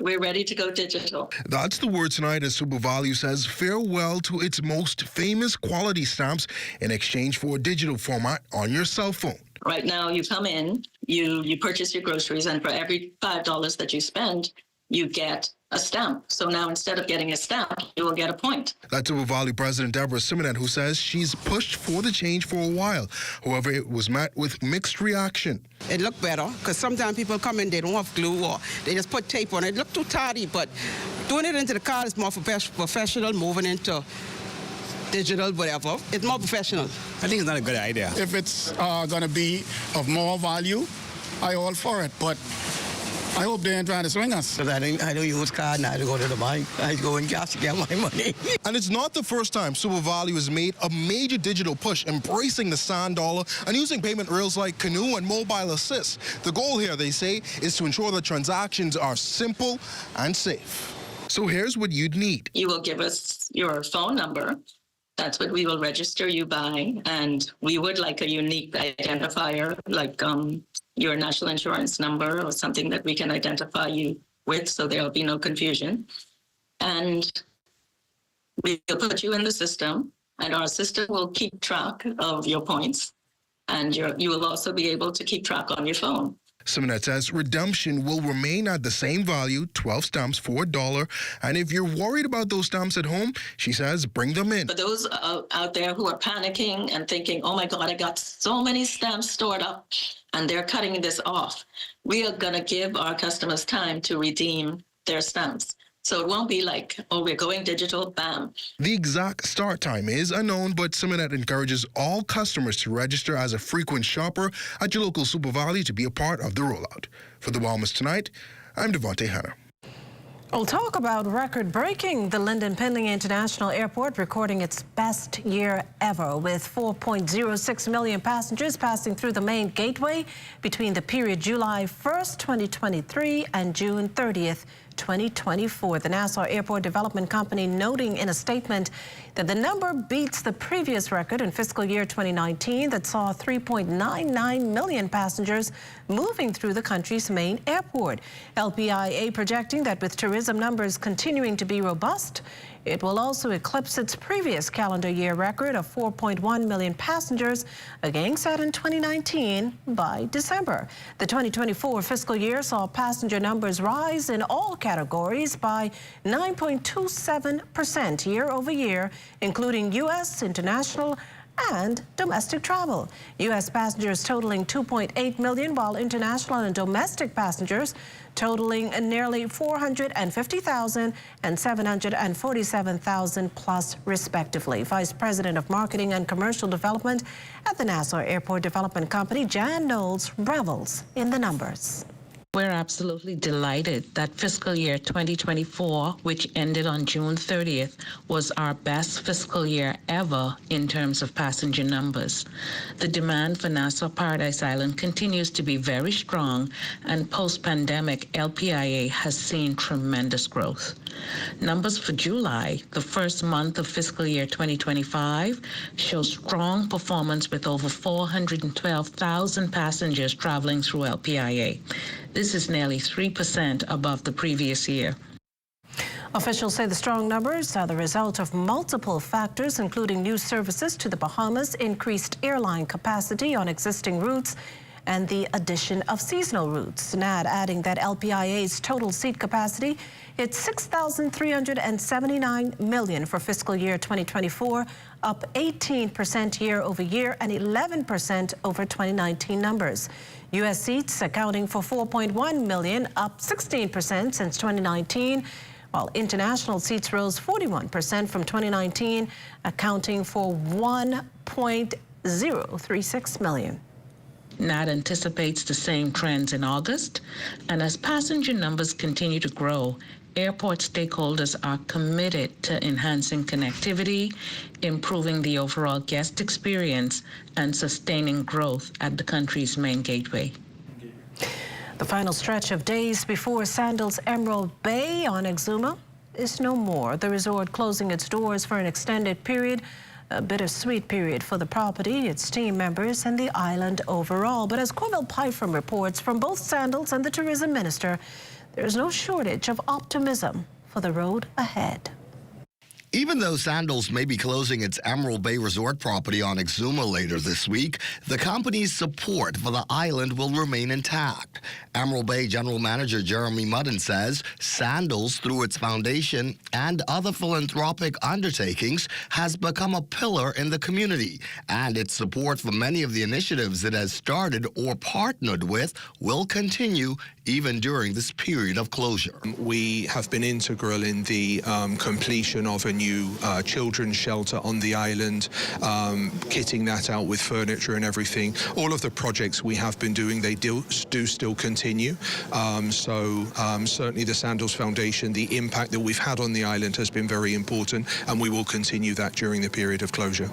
We're ready to go digital. That's the word tonight as SuperValue says farewell to its most famous quality stamps in exchange for a digital format on your cell phone. Right now, you come in, you purchase your groceries, and for every $5 that you spend, you get a stamp. So now instead of getting a stamp, you will get a point. That's SuperValue President Deborah Simonet, who says she's pushed for the change for a while. However, it was met with mixed reaction. It looked better because sometimes people come in, they don't have glue or they just put tape on it. It looked too tardy, but doing it into the card is more professional, moving into digital, whatever. It's more professional. I think it's not a good idea. If it's going to be of more value, I all for it. But I hope they ain't trying to swing us. Because I don't use card now to go to the bank. I go in cash to get my money. And it's not the first time SuperValue has made a major digital push, embracing the Sand Dollar and using payment rails like Canoe and Mobile Assist. The goal here, they say, is to ensure that transactions are simple and safe. So here's what you'd need. You will give us your phone number. That's what we will register you by. And we would like a unique identifier, like your national insurance number or something that we can identify you with, so there'll be no confusion. And we'll put you in the system, and our system will keep track of your points. And you will also be able to keep track on your phone. Simonet says redemption will remain at the same value, 12 stamps for $1. And if you're worried about those stamps at home, she says bring them in. For those out there who are panicking and thinking, oh my God, I got so many stamps stored up and they're cutting this off, we are going to give our customers time to redeem their stamps. So it won't be like, oh, we're going digital, bam. The exact start time is unknown, but Simonet encourages all customers to register as a frequent shopper at your local SuperValue to be a part of the rollout. For the Bahamas Tonight, I'm Devontae Hannah. We'll talk about record-breaking. The Lyndon Pendling International Airport recording its best year ever, with 4.06 million passengers passing through the main gateway between the period July 1st, 2023 and June 30th, 2024. The Nassau Airport Development Company noting in a statement that the number beats the previous record in fiscal year 2019 that saw 3.99 million passengers moving through the country's main airport. LPIA projecting that with tourism numbers continuing to be robust, it will also eclipse its previous calendar year record of 4.1 million passengers, again set in 2019 by December. The 2024 fiscal year saw passenger numbers rise in all categories by 9.27% year over year, including U.S., international, and domestic travel. U.S. passengers totaling 2.8 million, while international and domestic passengers totaling nearly 450,000 and 747,000 plus, respectively. Vice President of Marketing and Commercial Development at the Nassau Airport Development Company, Jan Knowles, revels in the numbers. We're absolutely delighted that fiscal year 2024, which ended on June 30th, was our best fiscal year ever in terms of passenger numbers. The demand for Nassau Paradise Island continues to be very strong, and post-pandemic, LPIA has seen tremendous growth. Numbers for July, the first month of fiscal year 2025, show strong performance with over 412,000 passengers traveling through LPIA. This is nearly 3% above the previous year. Officials say the strong numbers are the result of multiple factors, including new services to the Bahamas, increased airline capacity on existing routes, and the addition of seasonal routes. NAD adding that LPIA's total seat capacity hit 6,379 million for fiscal year 2024, up 18% year over year and 11% over 2019 numbers. U.S. seats accounting for 4.1 million, up 16% since 2019, while international seats rose 41% from 2019, accounting for 1.036 million. NAD anticipates the same trends in August, and as passenger numbers continue to grow, airport stakeholders are committed to enhancing connectivity, improving the overall guest experience, and sustaining growth at the country's main gateway. The final stretch of days before Sandals Emerald Bay on Exuma is no more. The resort closing its doors for an extended period, a bittersweet period for the property, its team members, and the island overall. But as Corville Pyfrom reports from both Sandals and the tourism minister, there's no shortage of optimism for the road ahead. Even though Sandals may be closing its Emerald Bay Resort property on Exuma later this week, the company's support for the island will remain intact. Emerald Bay General Manager Jeremy Mudden says Sandals, through its foundation and other philanthropic undertakings, has become a pillar in the community, and its support for many of the initiatives it has started or partnered with will continue even during this period of closure. We have been integral in the completion of a new children's shelter on the island, kitting that out with furniture and everything. All of the projects we have been doing, they do still continue. Certainly the Sandals Foundation, the impact that we've had on the island has been very important, and we will continue that during the period of closure.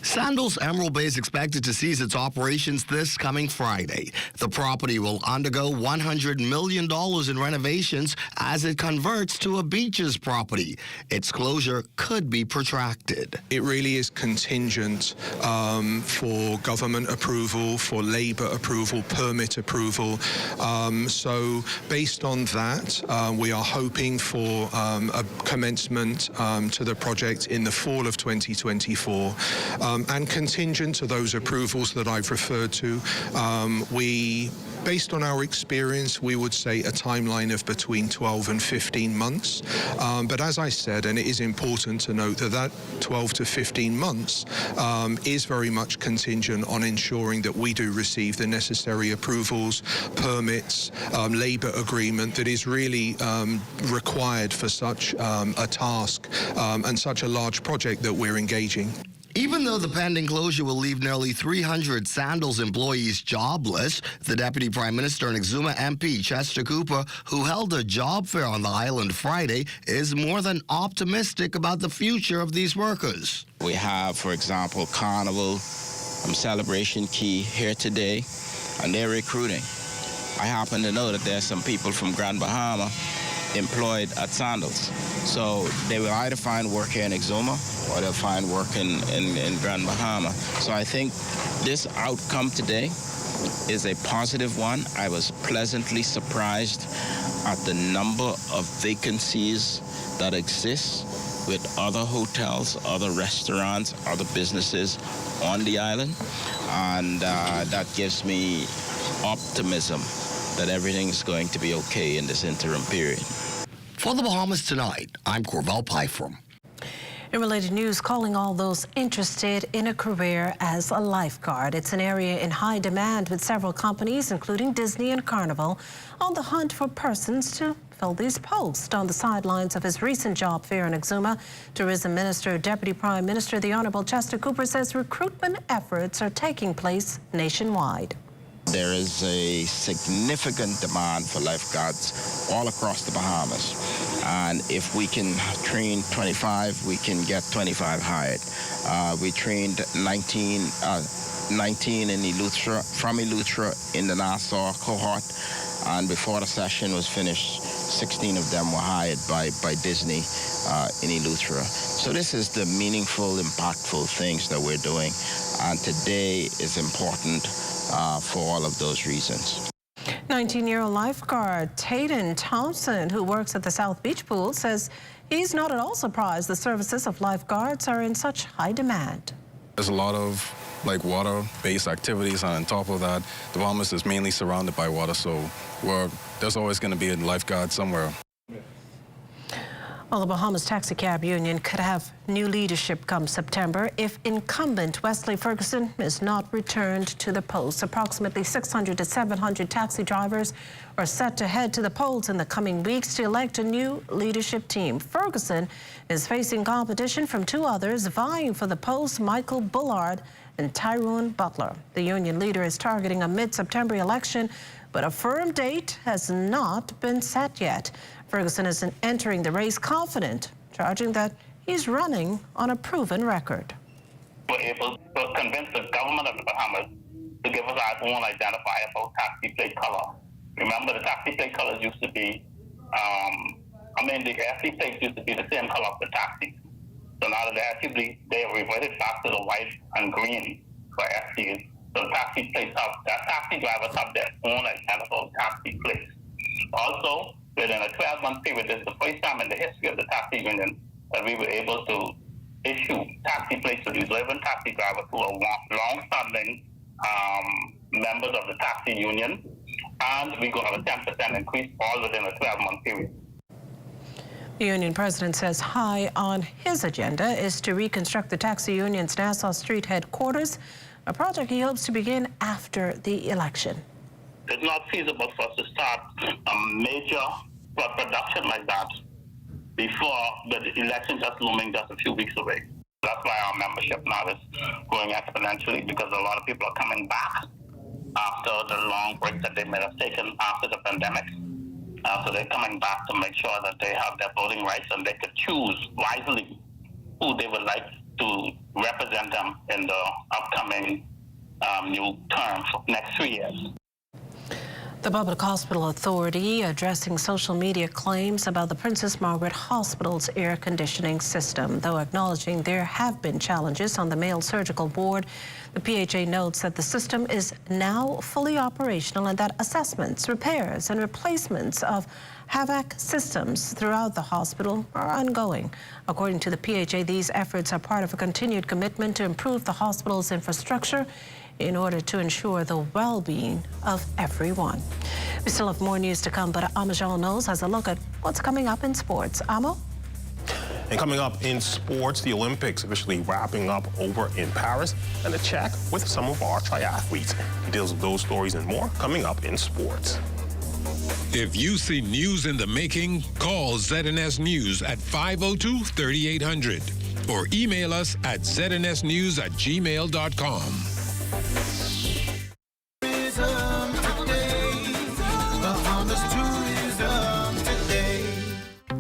Sandals Emerald Bay is expected to cease its operations this coming Friday. The property will undergo $100 million in renovations as it converts to a beaches property. Its closure could be protracted. It really is contingent for government approval, for labor approval, permit approval. So based on that, we are hoping for a commencement to the project in the fall of 2024. And contingent to those approvals that I've referred to, based on our experience, we would say a timeline of between 12 and 15 months. But as I said, and it is important to note that 12 to 15 months is very much contingent on ensuring that we do receive the necessary approvals, permits, labor agreement that is really required for such a task and such a large project that we're engaging. Even though the pending closure will leave nearly 300 Sandals employees jobless, the Deputy Prime Minister and Exuma MP Chester Cooper, who held a job fair on the island Friday, is more than optimistic about the future of these workers. We have, for example, Carnival, Celebration Key here today, and they're recruiting. I happen to know that there's some people from Grand Bahama employed at Sandals. So they will either find work here in Exuma or they'll find work in Grand Bahama. So I think this outcome today is a positive one. I was pleasantly surprised at the number of vacancies that exist with other hotels, other restaurants, other businesses on the island. And that gives me optimism that everything's going to be okay in this interim period. For the Bahamas Tonight, I'm Corville Pyfrom. In related news, calling all those interested in a career as a lifeguard. It's an area in high demand with several companies, including Disney and Carnival, on the hunt for persons to fill these posts. On the sidelines of his recent job fair in Exuma, Tourism Minister, Deputy Prime Minister, the Honourable Chester Cooper says recruitment efforts are taking place nationwide. There is a significant demand for lifeguards all across the Bahamas. And if we can train 25, we can get 25 hired. We trained 19 in Eleuthera, from Eleuthera in the Nassau cohort. And before the session was finished, 16 of them were hired by Disney in Eleuthera. So this is the meaningful, impactful things that we're doing. And today is important for all of those reasons. 19-year-old lifeguard Tayden Thompson, who works at the South Beach Pool, says he's not at all surprised the services of lifeguards are in such high demand. There's a lot of like water-based activities, and on top of that, the Bahamas is mainly surrounded by water, so there's always going to be a lifeguard somewhere. Well, the Bahamas Taxi Cab Union could have new leadership come September if incumbent Wesley Ferguson is not returned to the post. Approximately 600 to 700 taxi drivers are set to head to the polls in the coming weeks to elect a new leadership team. Ferguson is facing competition from two others vying for the post, Michael Bullard and Tyrone Butler. The union leader is targeting a mid-September election, but a firm date has not been set yet. Ferguson is entering the race confident, charging that he's running on a proven record. We're able to convince the government of the Bahamas to give us our own identifiable taxi plate color. Remember, the taxi plate colors used to be, the SC plates used to be the same color of the taxis. So now that they have reverted back to the white and green for SCs. So the taxi drivers have their own identifiable taxi plates. Also, within a 12-month period, this is the first time in the history of the taxi union that we were able to issue taxi plates to these relevant taxi drivers who are long-standing members of the taxi union, and we're going to have a 10% increase all within a 12-month period. The union president says high on his agenda is to reconstruct the taxi union's Nassau Street headquarters, a project he hopes to begin after the election. It's not feasible for us to start a major production like that before the election just looming just a few weeks away. That's why our membership now is growing exponentially, because a lot of people are coming back after the long break that they may have taken after the pandemic. So they're coming back to make sure that they have their voting rights and they could choose wisely who they would like to represent them in the upcoming new term for next 3 years. The Public Hospital Authority addressing social media claims about the Princess Margaret Hospital's air conditioning system. Though acknowledging there have been challenges on the male surgical ward, the PHA notes that the system is now fully operational and that assessments, repairs, and replacements of HVAC systems throughout the hospital are ongoing. According to the PHA, these efforts are part of a continued commitment to improve the hospital's infrastructure in order to ensure the well-being of everyone. We still have more news to come, but Amajal Knowles has a look at what's coming up in sports. Amo? And coming up in sports, the Olympics officially wrapping up over in Paris, and a check with some of our triathletes. Details of those stories and more coming up in sports. If you see news in the making, call ZNS News at 502-3800 or email us at znsnews@gmail.com.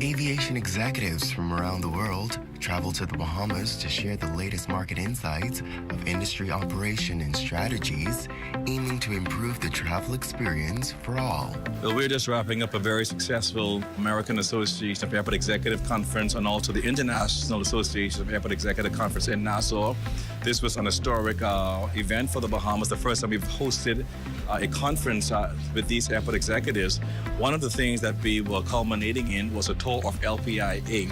Aviation executives from around the world travel to the Bahamas to share the latest market insights of industry operation and strategies, aiming to improve the travel experience for all. Well, we're just wrapping up a very successful American Association of Airport Executive Conference and also the International Association of Airport Executive Conference in Nassau. This was an historic event for the Bahamas, the first time we've hosted a conference with these airport executives. One of the things that we were culminating in was a tour of LPIA.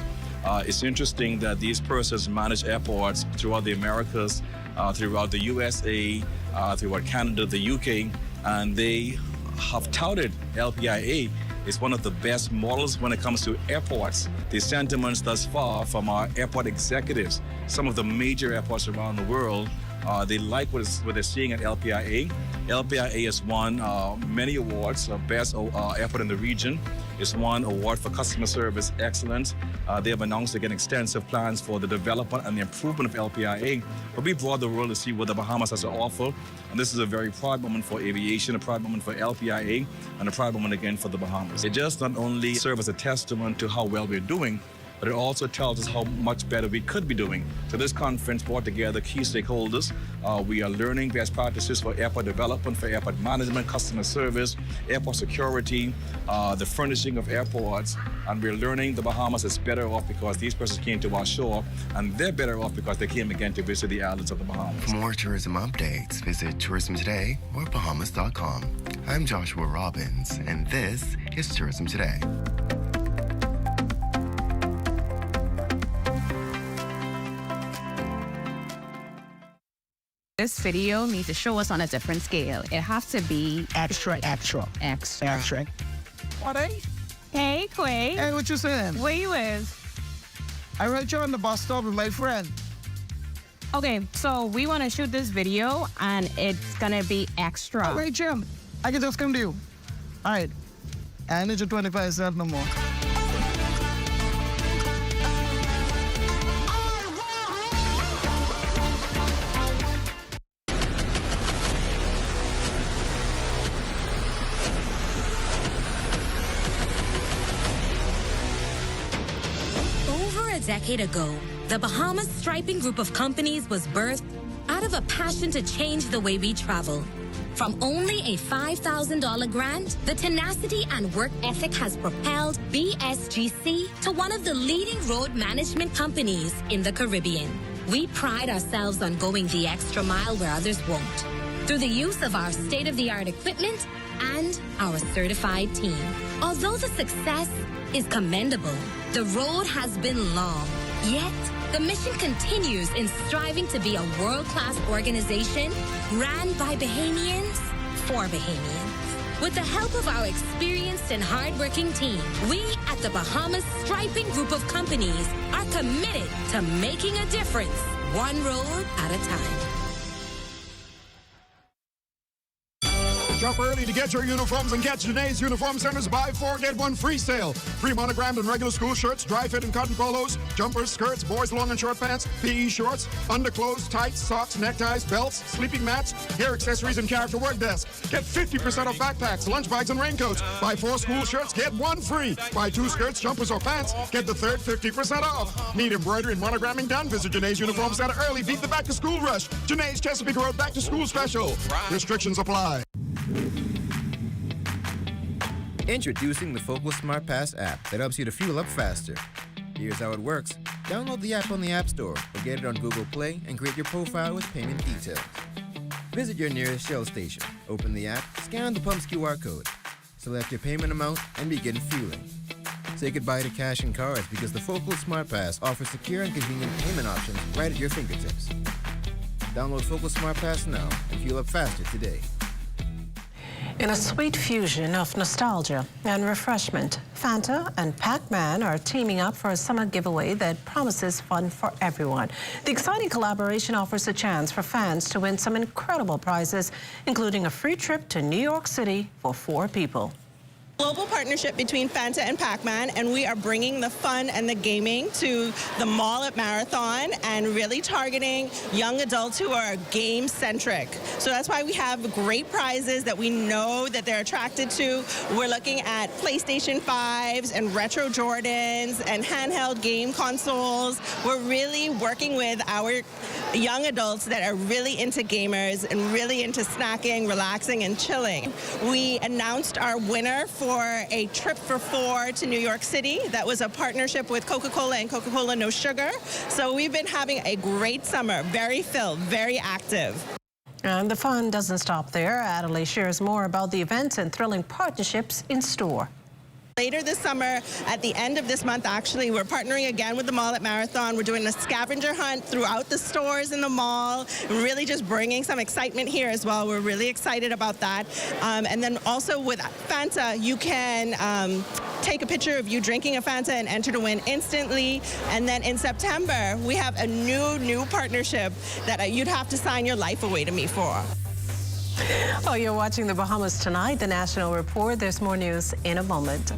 It's interesting that these persons manage airports throughout the Americas, throughout the USA, throughout Canada, the UK, and they have touted LPIA is one of the best models when it comes to airports. The sentiments thus far from our airport executives, some of the major airports around the world, they like what they're seeing at LPIA. LPIA has won many awards, best airport in the region. It's won award for customer service excellence. They have announced again extensive plans for the development and the improvement of LPIA. But we brought the world to see what the Bahamas has to offer. And this is a very proud moment for aviation, a proud moment for LPIA, and a proud moment again for the Bahamas. It just not only serves as a testament to how well we're doing, but it also tells us how much better we could be doing. So this conference brought together key stakeholders. We are learning best practices for airport development, for airport management, customer service, airport security, the furnishing of airports, and we're learning the Bahamas is better off because these persons came to our shore, and they're better off because they came again to visit the islands of the Bahamas. For more tourism updates, visit Tourism Today or Bahamas.com. I'm Joshua Robbins, and this is Tourism Today. This video needs to show us on a different scale. It has to be extra. What are you? Hey, Quay. Hey, what you saying? Where you is? I rode you on the bus stop with my friend. Okay, so we want to shoot this video, and it's gonna be extra. All right, Jim. I can just come to you. All right. I need your 25 cents no more. A decade ago, the Bahamas Striping Group of companies was birthed out of a passion to change the way we travel. From only a $5,000 grant, the tenacity and work ethic has propelled BSGC to one of the leading road management companies in the Caribbean. We pride ourselves on going the extra mile where others won't, through the use of our state-of-the-art equipment and our certified team. Although the success is commendable, the road has been long, yet the mission continues in striving to be a world-class organization ran by Bahamians for Bahamians. With the help of our experienced and hardworking team, we at the Bahamas Striping Group of companies are committed to making a difference, one road at a time. Shop early to get your uniforms and catch Janae's Uniform Center's buy 4 get 1 free sale. Free monogrammed and regular school shirts, dry fit and cotton polos, jumpers, skirts, boys long and short pants, PE shorts, underclothes, tights, socks, neckties, belts, sleeping mats, hair accessories, and character work desk. Get 50% off backpacks, lunch bags, and raincoats. Buy 4 school shirts, get 1 free. Buy 2 skirts, jumpers, or pants, get the third 50% off. Need embroidery and monogramming done? Visit Janae's Uniform Center early. Beat the back to school rush. Janae's Chesapeake Road back to school special. Restrictions apply. Introducing the Focal Smart Pass app that helps you to fuel up faster. Here's how it works. Download the app on the App Store or get it on Google Play and create your profile with payment details. Visit your nearest Shell station. Open the app, scan the pump's QR code. Select your payment amount and begin fueling. Say goodbye to cash and cards because the Focal Smart Pass offers secure and convenient payment options right at your fingertips. Download Focal Smart Pass now and fuel up faster today. In a sweet fusion of nostalgia and refreshment, Fanta and Pac-Man are teaming up for a summer giveaway that promises fun for everyone. The exciting collaboration offers a chance for fans to win some incredible prizes, including a free trip to New York City for 4 people. Global partnership between Fanta and Pac-Man, and we are bringing the fun and the gaming to the mall at Marathon and really targeting young adults who are game-centric. So that's why we have great prizes that we know that they're attracted to. We're looking at PlayStation 5s and retro Jordans and handheld game consoles. We're really working with our young adults that are really into gamers and really into snacking, relaxing, and chilling. We announced our winner for a trip for 4 to New York City. That was a partnership with Coca-Cola and Coca-Cola No Sugar. So we've been having a great summer, very filled, very active. And the fun doesn't stop there. Adelaide shares more about the events and thrilling partnerships in store. Later this summer, at the end of this month, actually, we're partnering again with the mall at Marathon. We're doing a scavenger hunt throughout the stores in the mall, really just bringing some excitement here as well. We're really excited about that. And then also with Fanta, you can take a picture of you drinking a Fanta and enter to win instantly. And then in September, we have a new partnership that you'd have to sign your life away to me for. Oh, you're watching the Bahamas Tonight, the National Report. There's more news in a moment.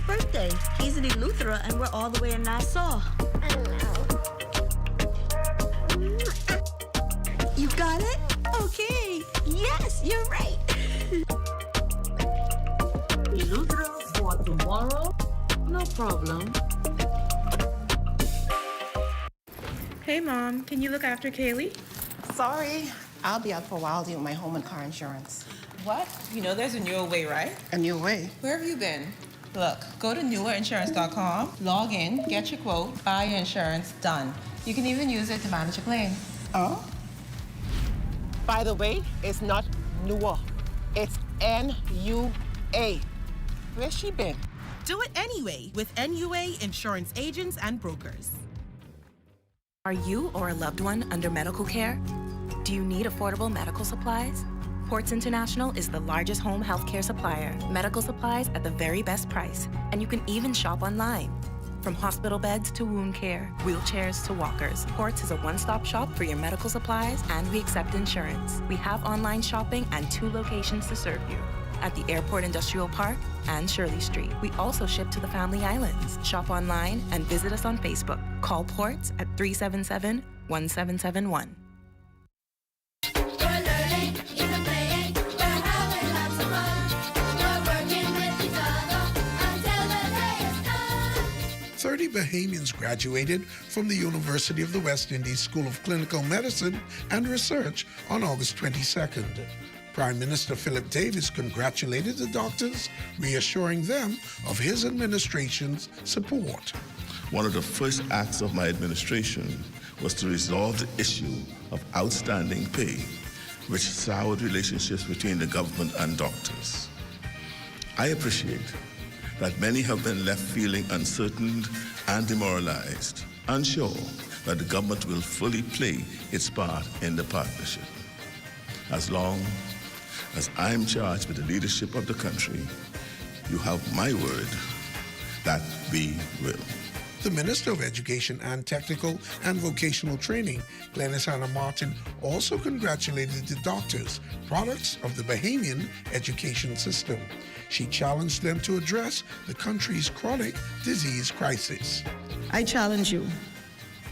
birthday. He's in Eleuthera and we're all the way in Nassau. You got it? Okay. Yes! problem. Hey, Mom, can you look after Kaylee? Sorry, I'll be out for a while doing my home and car insurance. What? You know there's a newer way, right? A new way? Where have you been? Look, go to newerinsurance.com, log in, get your quote, buy your insurance, done. You can even use it to manage your claim. Oh? By the way, it's not newer. It's N-U-A. Where's she been? Do it anyway with NUA Insurance Agents and Brokers. Are you or a loved one under medical care? Do you need affordable medical supplies? Ports International is the largest home healthcare supplier. Medical supplies at the very best price. And you can even shop online. From hospital beds to wound care, wheelchairs to walkers, Ports is a one-stop shop for your medical supplies, and we accept insurance. We have online shopping and 2 locations to serve you. At the Airport Industrial Park and Shirley Street. We also ship to the Family Islands. Shop online and visit us on Facebook. Call Ports at 377-1771. We're learning, even playing, we're having lots of fun. We're working with each other until the day is done. 30 Bahamians graduated from the University of the West Indies School of Clinical Medicine and Research on August 22nd. Prime Minister Philip Davis congratulated the doctors, reassuring them of his administration's support. One of the first acts of my administration was to resolve the issue of outstanding pay, which soured relationships between the government and doctors. I appreciate that many have been left feeling uncertain and demoralized, unsure that the government will fully play its part in the partnership. As long as I'm charged with the leadership of the country, you have my word that we will. The Minister of Education and Technical and Vocational Training, Glenys Anna Martin, also congratulated the doctors, products of the Bahamian education system. She challenged them to address the country's chronic disease crisis. I challenge you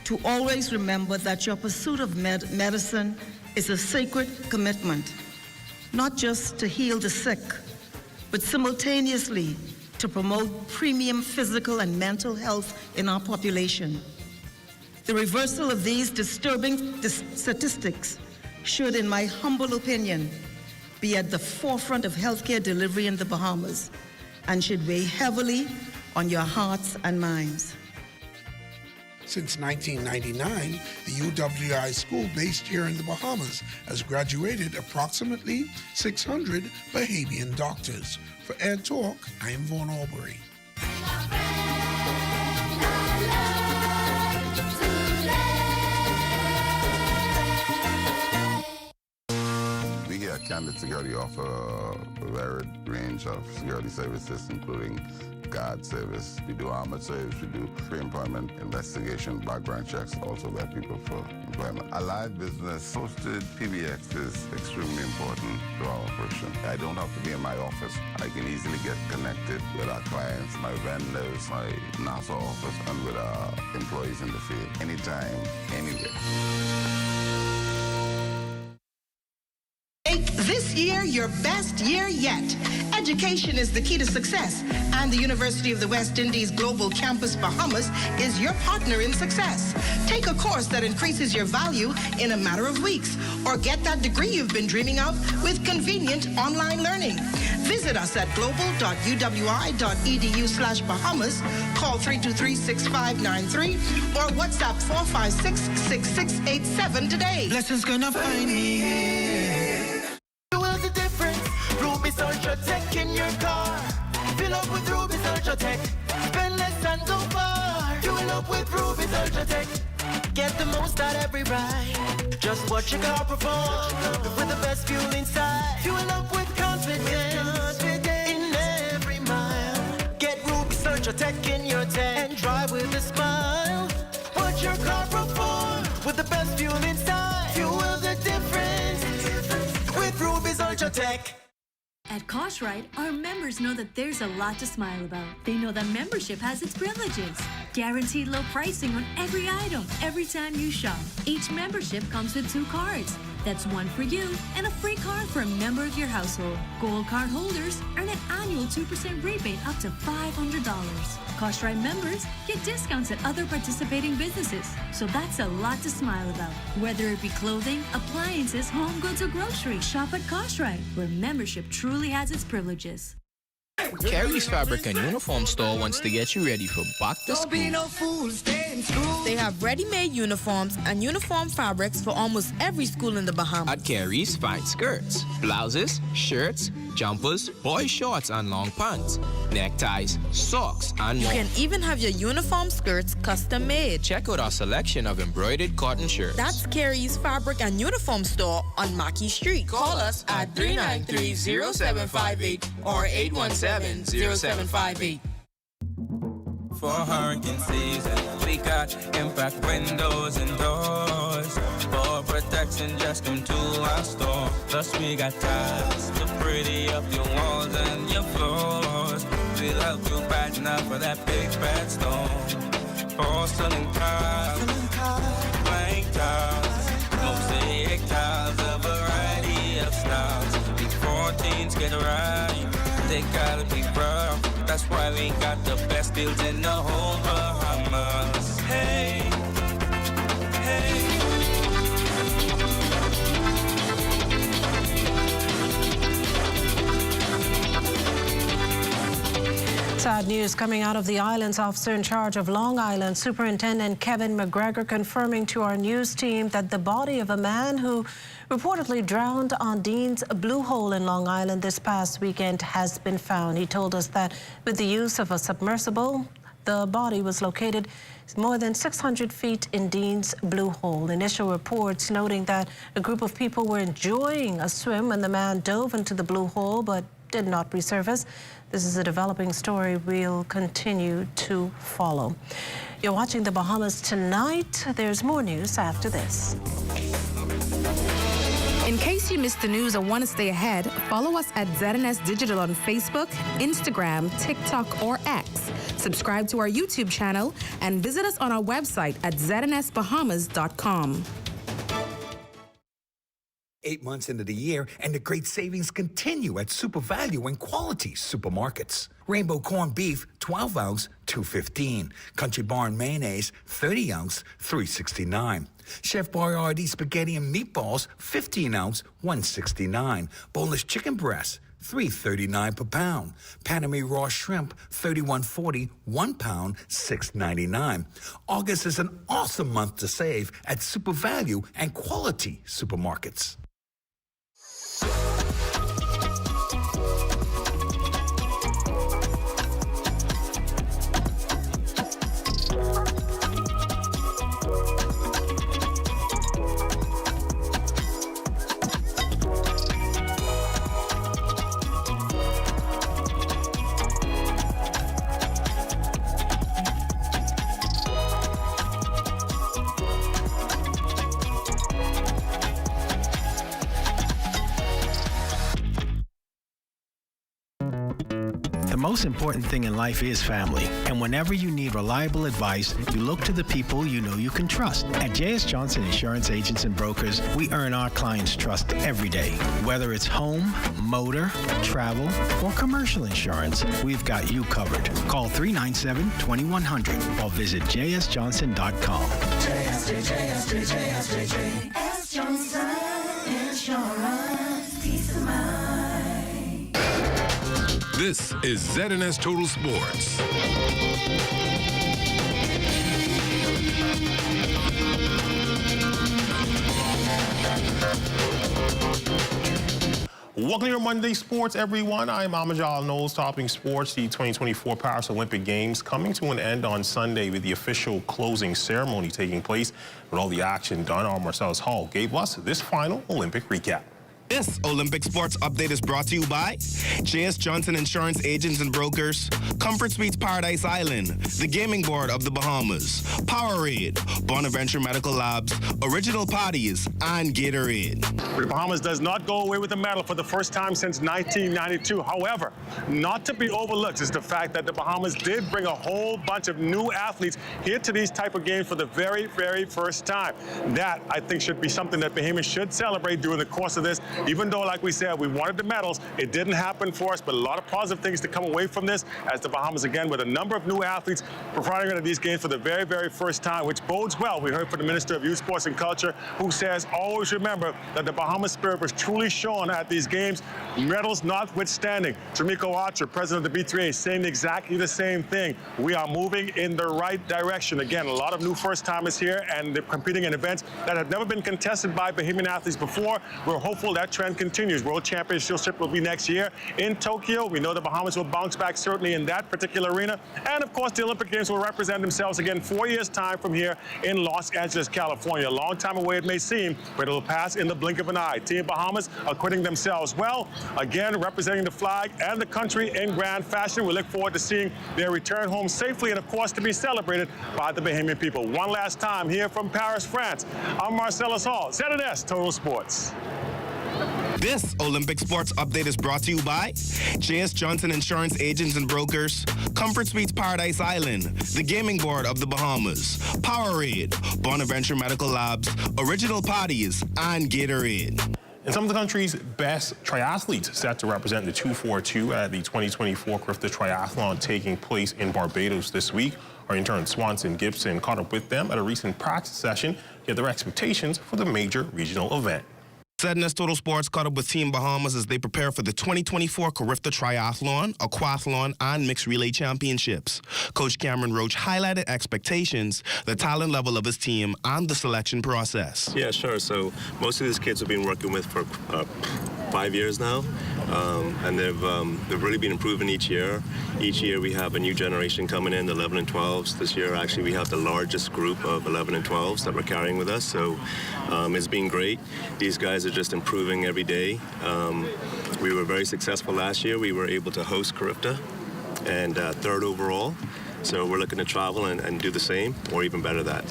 to always remember that your pursuit of medicine is a sacred commitment, not just to heal the sick, but simultaneously to promote premium physical and mental health in our population. The reversal of these disturbing statistics should, in my humble opinion, be at the forefront of healthcare delivery in the Bahamas and should weigh heavily on your hearts and minds. Since 1999, the UWI school based here in the Bahamas has graduated approximately 600 Bahamian doctors. For Ed Talk, I am Vaughn Albury. We here at Candid Security offer a varied range of security services, including guard service. We do armored service, we do pre-employment investigation, background checks, also vet people for employment. A live business hosted PBX is extremely important to our operation. I don't have to be in my office. I can easily get connected with our clients, my vendors, my NASA office, and with our employees in the field, anytime, anywhere. Make this year your best year yet. Education is the key to success, and the University of the West Indies Global Campus Bahamas is your partner in success. Take a course that increases your value in a matter of weeks, or get that degree you've been dreaming of with convenient online learning. Visit us at global.uwi.edu/Bahamas, call 323-6593, or WhatsApp 456-6687 today. Blessings gonna find me here. The difference, Ruby's Ultra Tech in your car. Fill up with Ruby's Ultra Tech. Spend less and go far. Fuel up with Ruby's Ultra Tech. Get the most out every ride. Just watch your car perform with the best fuel inside. Fuel up with confidence in every mile. Get Ruby's Ultra Tech in your tech and drive with a smile. Watch your car perform with the best fuel inside. Fuel the difference with Ruby's Ultra Tech. At Cartwright, our members know that there's a lot to smile about. They know that membership has its privileges. Guaranteed low pricing on every item, every time you shop. Each membership comes with 2 cards. That's one for you and a free card for a member of your household. Gold card holders earn an annual 2% rebate up to $500. Koshrai members get discounts at other participating businesses. So that's a lot to smile about. Whether it be clothing, appliances, home goods, or groceries, shop at Koshrai, where membership truly has its privileges. Carrie's Fabric and Uniform Store wants to get you ready for back to school. They have ready-made uniforms and uniform fabrics for almost every school in the Bahamas. At Carrie's, find skirts, blouses, shirts, jumpers, boy shorts and long pants, neckties, socks, and You more. can even have your uniform skirts custom made. Check out our selection of embroidered cotton shirts. That's Carrie's Fabric and Uniform Store on Mackey Street. Call us at 393-0758 or 817-0758. For hurricane season, we got impact windows and doors. For protection, just come to our store. Plus we got tiles to pretty up your walls and your floors. We'll help you brighten up for that big bad storm. Porcelain tiles, blank tiles, mosaic tiles, a variety of styles. Before teens get right, they gotta be rough. That's why we got the best deals in the whole Bahamas. Hey, hey. Sad news coming out of the islands. Officer in charge of Long Island, Superintendent Kevin McGregor, confirming to our news team that the body of a man who reportedly drowned on Dean's Blue Hole in Long Island this past weekend has been found. He told us that with the use of a submersible, the body was located more than 600 feet in Dean's Blue Hole. Initial reports noting that a group of people were enjoying a swim when the man dove into the Blue Hole but did not resurface. This is a developing story we'll continue to follow. You're watching the Bahamas Tonight. There's more news after this. In case you missed the news or want to stay ahead, follow us at ZNS Digital on Facebook, Instagram, TikTok, or X. Subscribe to our YouTube channel and visit us on our website at znsbahamas.com. 8 months into the year, and the great savings continue at Super Value and Quality Supermarkets. Rainbow corned beef, 12 ounce, $2.15. Country Barn mayonnaise, 30 ounce, $3.69. Chef Boyardee spaghetti and meatballs, 15 ounce, $1.69. Boneless chicken breast, $3.39 per pound. Panama raw shrimp, $31.40, 1 pound, $6.99. August is an awesome month to save at Super Value and Quality Supermarkets. The most important thing in life is family, and whenever you need reliable advice, you look to the people you know you can trust. At J.S. Johnson Insurance Agents and Brokers, we earn our clients' trust every day. Whether it's home, motor, travel, or commercial insurance, we've got you covered. Call 397-2100 or visit jsjohnson.com. JS Johnson Insurance, peace of mind. This is ZNS Total Sports. Welcome to your Monday Sports, everyone. I'm Amajal Knowles, topping sports. The 2024 Paris Olympic Games coming to an end on Sunday with the official closing ceremony taking place. With all the action done, our Marcellus Hall gave us this final Olympic recap. This Olympic Sports Update is brought to you by J.S. Johnson Insurance Agents and Brokers, Comfort Suites Paradise Island, the Gaming Board of the Bahamas, Powerade, Bonaventure Medical Labs, Original Parties, and Gatorade. The Bahamas does not go away with a medal for the first time since 1992. However, not to be overlooked is the fact that the Bahamas did bring a whole bunch of new athletes here to these type of games for the very, very first time. That, I think, should be something that Bahamians should celebrate during the course of this. Even though, like we said, we wanted the medals, it didn't happen for us, but a lot of positive things to come away from this as the Bahamas, again, with a number of new athletes performing at these games for the very, very first time, which bodes well. We heard from the Minister of Youth, Sports and Culture, who says, always remember that the Bahamas spirit was truly shown at these games, medals notwithstanding. Tramiko Archer, president of the B3A, saying exactly the same thing. We are moving in the right direction. Again, a lot of new first-timers here, and they're competing in events that have never been contested by Bahamian athletes before. We're hopeful that trend continues. World Championship will be next year in Tokyo. We know the Bahamas will bounce back certainly in that particular arena. And of course, the Olympic Games will represent themselves again 4 years' time from here in Los Angeles, California. A long time away it may seem, but it'll pass in the blink of an eye. Team Bahamas acquitting themselves well, again representing the flag and the country in grand fashion. We look forward to seeing their return home safely and of course to be celebrated by the Bahamian people. One last time here from Paris, France, I'm Marcellus Hall, ZNS Total Sports. This Olympic Sports Update is brought to you by J.S. Johnson Insurance Agents and Brokers, Comfort Suites Paradise Island, the Gaming Board of the Bahamas, Powerade, Bonaventure Medical Labs, Original Parties, and Gatorade. And some of the country's best triathletes set to represent the 242 at the 2024 Carifta Triathlon taking place in Barbados this week. Our intern Swanson Gibson caught up with them at a recent practice session to get their expectations for the major regional event. ZNS Total Sports caught up with Team Bahamas as they prepare for the 2024 Carifta Triathlon, Aquathlon, and Mixed Relay Championships. Coach Cameron Roach highlighted expectations, the talent level of his team, and the selection process. Yeah, sure. So most of these kids we've been working with for 5 years now, and they've really been improving each year. Each year we have a new generation coming in, the 11 and 12s. This year actually we have the largest group of 11 and 12s that we're carrying with us, so it's been great. These guys are just improving every day. We were very successful last year. We were able to host Carifta and third overall, so we're looking to travel and do the same or even better that.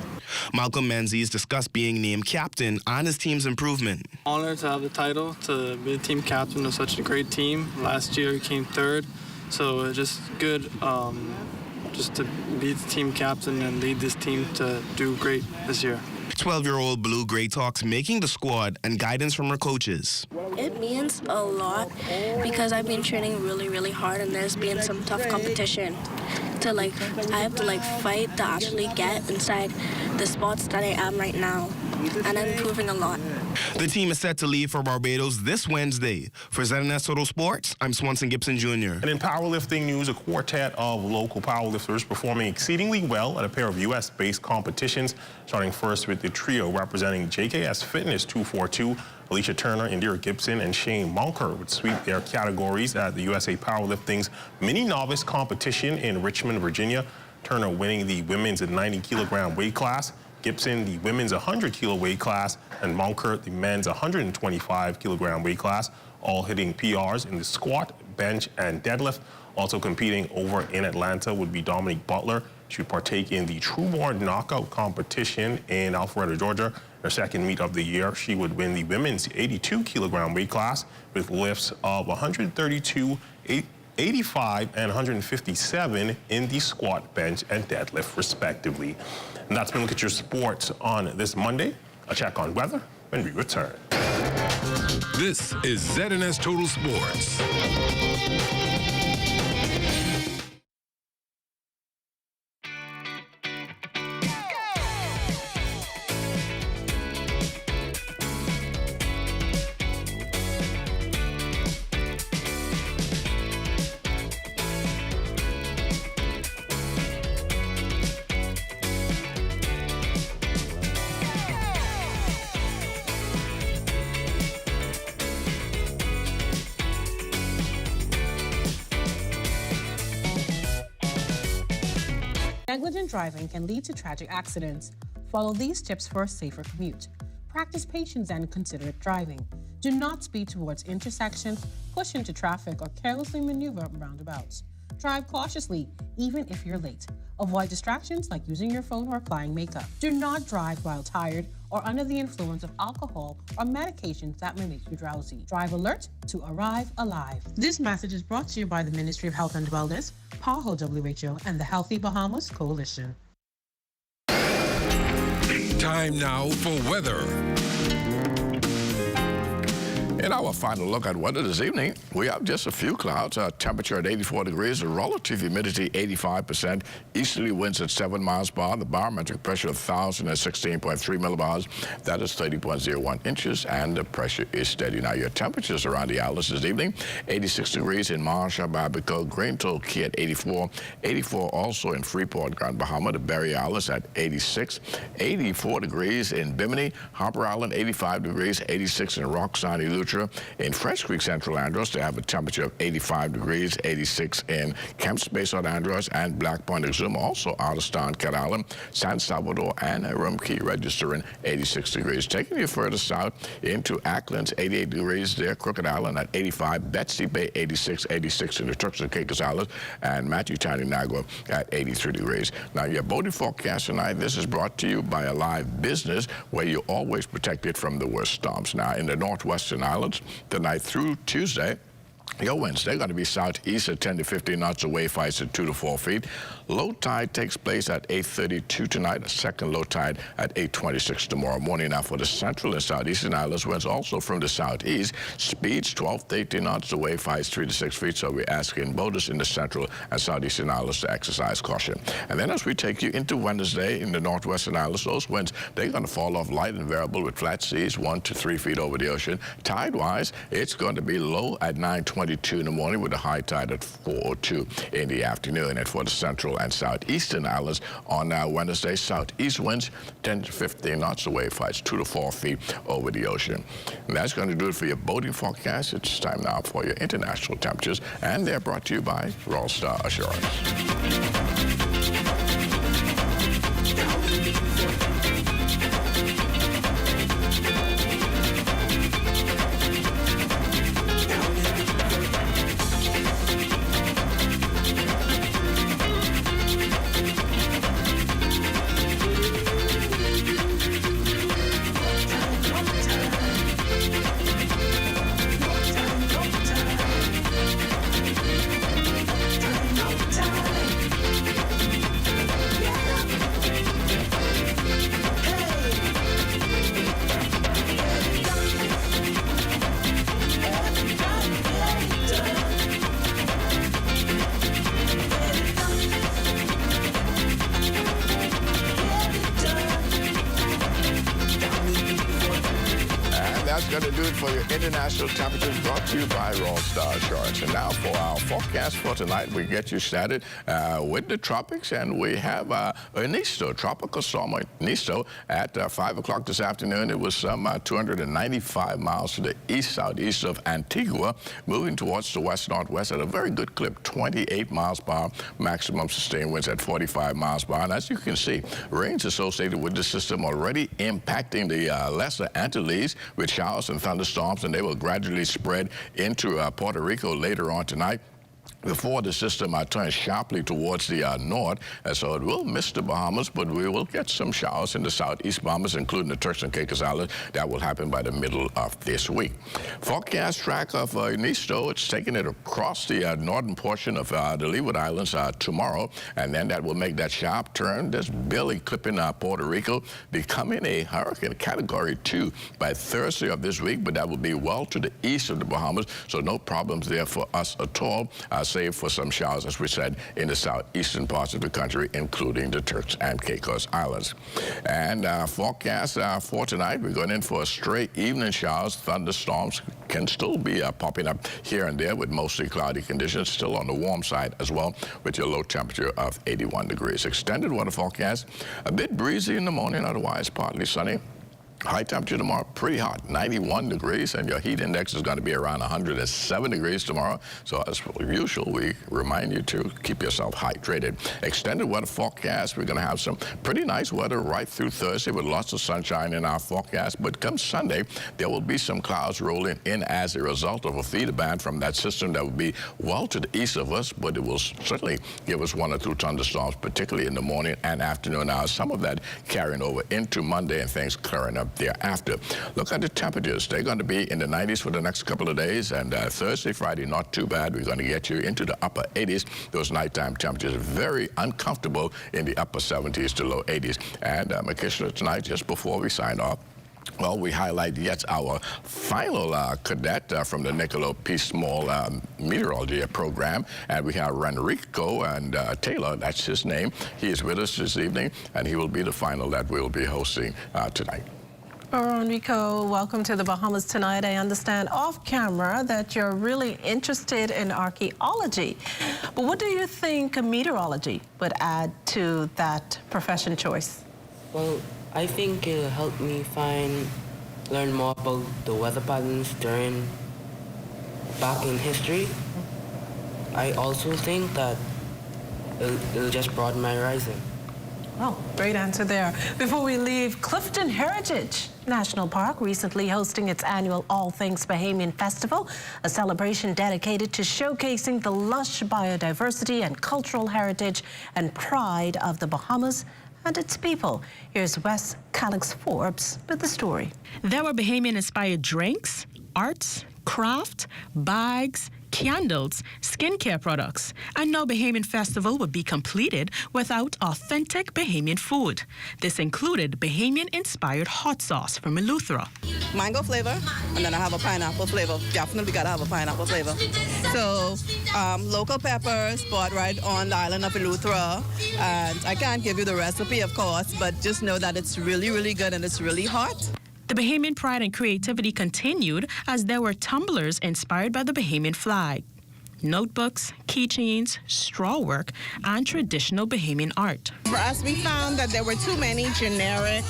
Malcolm Menzies discussed being named captain and his team's improvement. Honored to have the title, to be the team captain of such a great team. Last year we came third, so it's just good just to be the team captain and lead this team to do great this year. 12-year-old Blue Gray talks making the squad and guidance from her coaches. It means a lot because I've been training really, really hard and there's been some tough competition. I have to fight to actually get inside the spots that I am right now, and I'm improving a lot. The team is set to leave for Barbados this Wednesday. For ZNS Total Sports, I'm Swanson Gibson Jr. And in powerlifting news, a quartet of local powerlifters performing exceedingly well at a pair of U.S.-based competitions, starting first with the trio representing JKS Fitness 242. Alicia Turner, Indira Gibson, and Shane Monker would sweep their categories at the USA Powerlifting's mini novice competition in Richmond, Virginia. Turner winning the women's 90-kilogram weight class, Gibson the women's 100-kilo weight class, and Monker the men's 125-kilogram weight class, all hitting PRs in the squat, bench, and deadlift. Also competing over in Atlanta would be Dominique Butler. She would partake in the Trueborn knockout competition in Alpharetta, Georgia. Her second meet of the year, she would win the women's 82-kilogram weight class with lifts of 132, 85, and 157 in the squat, bench, and deadlift, respectively. And that's been a look at your sports on this Monday. A check on weather when we return. This is ZNS Total Sports. Negligent driving can lead to tragic accidents. Follow these tips for a safer commute. Practice patience and considerate driving. Do not speed towards intersections, push into traffic, or carelessly maneuver roundabouts. Drive cautiously, even if you're late. Avoid distractions like using your phone or applying makeup. Do not drive while tired or under the influence of alcohol or medications that may make you drowsy. Drive alert to arrive alive. This message is brought to you by the Ministry of Health and Wellness, PAHO WHO, and the Healthy Bahamas Coalition. Time now for weather. In our final look at weather this evening, we have just a few clouds, a temperature at 84 degrees, a relative humidity 85%, easterly winds at 7 miles per hour, the barometric pressure of 1,016.3 millibars, that is 30.01 inches, and the pressure is steady. Now, your temperatures around the islands this evening, 86 degrees in Marshall, Barbacoa, Green Key at 84, 84 also in Freeport, Grand Bahama, the Berry Islands at 86, 84 degrees in Bimini, Harper Island, 85 degrees, 86 in Roxanne, Eleuthera. In French Creek, Central Andros, they have a temperature of 85 degrees, 86 in Kemps Bay, South Andros, and Black Point, Exuma, also out of Stan, Cat Island, San Salvador, and Rum Key, registering 86 degrees. Taking you further south into Acklands, 88 degrees there, Crooked Island at 85, Betsy Bay, 86, 86 in the Turks and Caicos Islands, and Matthew Tiny Nagua at 83 degrees. Now, your boating forecast tonight, this is brought to you by Alive Business, where you're always protected from the worst storms. Now, in the northwestern islands, tonight through Tuesday, your winds, they're going to be southeast at 10 to 15 knots, away fights at 2 to 4 feet. Low tide takes place at 8:32 tonight, a second low tide at 8:26 tomorrow morning. Now, for the central and southeastern islands, winds also from the southeast, speeds 12 to 18 knots, away fights 3 to 6 feet. So we're asking boaters in the central and southeastern islands to exercise caution. And then as we take you into Wednesday in the northwestern islands, those winds, they're going to fall off light and variable with flat seas 1 to 3 feet over the ocean. Tide-wise, it's going to be low at 9:22 in the morning with a high tide at 4:02 in the afternoon. And for the central and southeastern islands on Wednesday, southeast winds 10 to 15 knots, away fights 2 to 4 feet over the ocean. And that's going to do it for your boating forecast. It's time now for your international temperatures, and they're brought to you by Royal Star Assurance. Going to do it for your international temperatures, brought to you by Royal Star Assurance. And now for our forecast for tonight, we get you started with the tropics, and we have Ernesto, tropical storm Ernesto, at 5 o'clock this afternoon. It was some 295 miles to the east-southeast of Antigua, moving towards the west-northwest at a very good clip, 28 miles per hour, maximum sustained winds at 45 miles per hour. And as you can see, rains associated with the system already impacting the lesser Antilles with showers and thunderstorms, and they will gradually spread into Puerto Rico later on tonight, before the system turns sharply towards the north. So it will miss the Bahamas, but we will get some showers in the southeast Bahamas, including the Turks and Caicos Islands. That will happen by the middle of this week. Forecast track of Ernesto, it's taking it across the northern portion of the Leeward Islands tomorrow, and then that will make that sharp turn, just barely clipping Puerto Rico, becoming a hurricane category 2 by Thursday of this week, but that will be well to the east of the Bahamas, so no problems there for us at all. Save for some showers, as we said, in the southeastern parts of the country, including the Turks and Caicos Islands. And forecast for tonight, we're going in for a straight evening showers. Thunderstorms can still be popping up here and there with mostly cloudy conditions, still on the warm side as well, with your low temperature of 81 degrees. Extended weather forecast, a bit breezy in the morning, otherwise partly sunny. High temperature tomorrow, pretty hot, 91 degrees, and your heat index is going to be around 107 degrees tomorrow. So as usual, we remind you to keep yourself hydrated. Extended weather forecast, we're going to have some pretty nice weather right through Thursday with lots of sunshine in our forecast. But come Sunday, there will be some clouds rolling in as a result of a feeder band from that system that will be well to the east of us, but it will certainly give us 1 or 2 thunderstorms, particularly in the morning and afternoon hours. Some of that carrying over into Monday and things clearing up thereafter. Look at the temperatures. They're going to be in the 90s for the next couple of days, and Thursday, Friday, not too bad. We're going to get you into the upper 80s. Those nighttime temperatures are very uncomfortable in the upper 70s to low 80s. And Makishla, tonight, just before we sign off, well, we highlight yet our final cadet from the Niccolo P. Small meteorology program, and we have Renrico and Taylor, that's his name. He is with us this evening, and he will be the final that we'll be hosting tonight. Enrico, welcome to the Bahamas tonight. I understand off camera that you're really interested in archaeology. But what do you think meteorology would add to that profession choice? Well, I think it'll help me learn more about the weather patterns back in history. I also think that it'll just broaden my horizon. Oh, great answer there. Before we leave, Clifton Heritage National Park recently hosting its annual All Things Bahamian Festival, a celebration dedicated to showcasing the lush biodiversity and cultural heritage and pride of the Bahamas and its people. Here's Wes Calix Forbes with the story. There were Bahamian-inspired drinks, arts, craft, bags, candles, skincare products, and no Bahamian festival would be completed without authentic Bahamian food. This included Bahamian-inspired hot sauce from Eleuthera. Mango flavor, and then I have a pineapple flavor. Definitely gotta have a pineapple flavor. So, local peppers bought right on the island of Eleuthera, and I can't give you the recipe, of course, but just know that it's really, really good and it's really hot. The Bahamian pride and creativity continued as there were tumblers inspired by the Bahamian flag, notebooks, keychains, straw work, and traditional Bahamian art. For us, we found that there were too many generic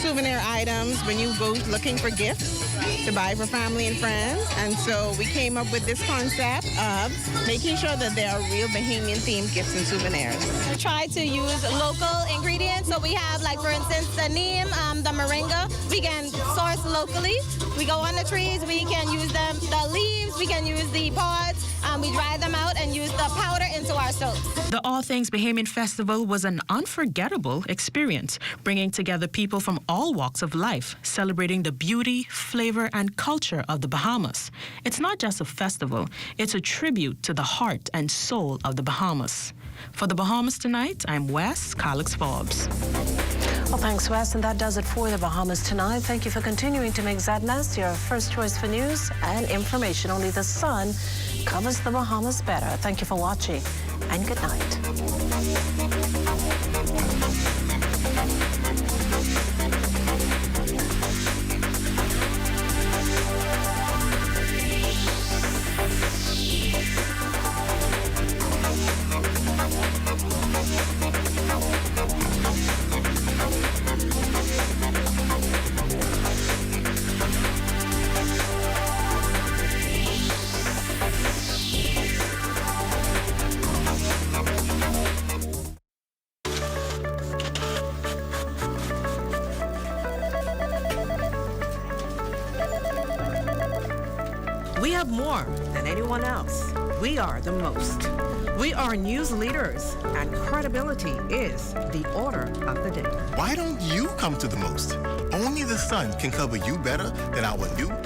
souvenir items when you go looking for gifts to buy for family and friends. And so we came up with this concept of making sure that there are real Bahamian-themed gifts and souvenirs. We try to use local ingredients. So we have, like, for instance, the neem, the moringa, we can source locally. We go on the trees, we can use them, the leaves, we can use the pods. We dry them out and use the powder into our soaps. The All Things Bahamian Festival was an unforgettable experience, bringing together people from all walks of life, celebrating the beauty, flavor, and culture of the Bahamas. It's not just a festival, it's a tribute to the heart and soul of the Bahamas. For the Bahamas Tonight, I'm Wes Calix Forbes. Well, thanks, Wes, and that does it for the Bahamas Tonight. Thank you for continuing to make ZNS your first choice for news and information. Only the sun covers the Bahamas better. Thank you for watching, and good night. We have more than anyone else. We are the most. We are news leaders, and credibility is the order of the day. Why don't you come to the most? Only the sun can cover you better than our new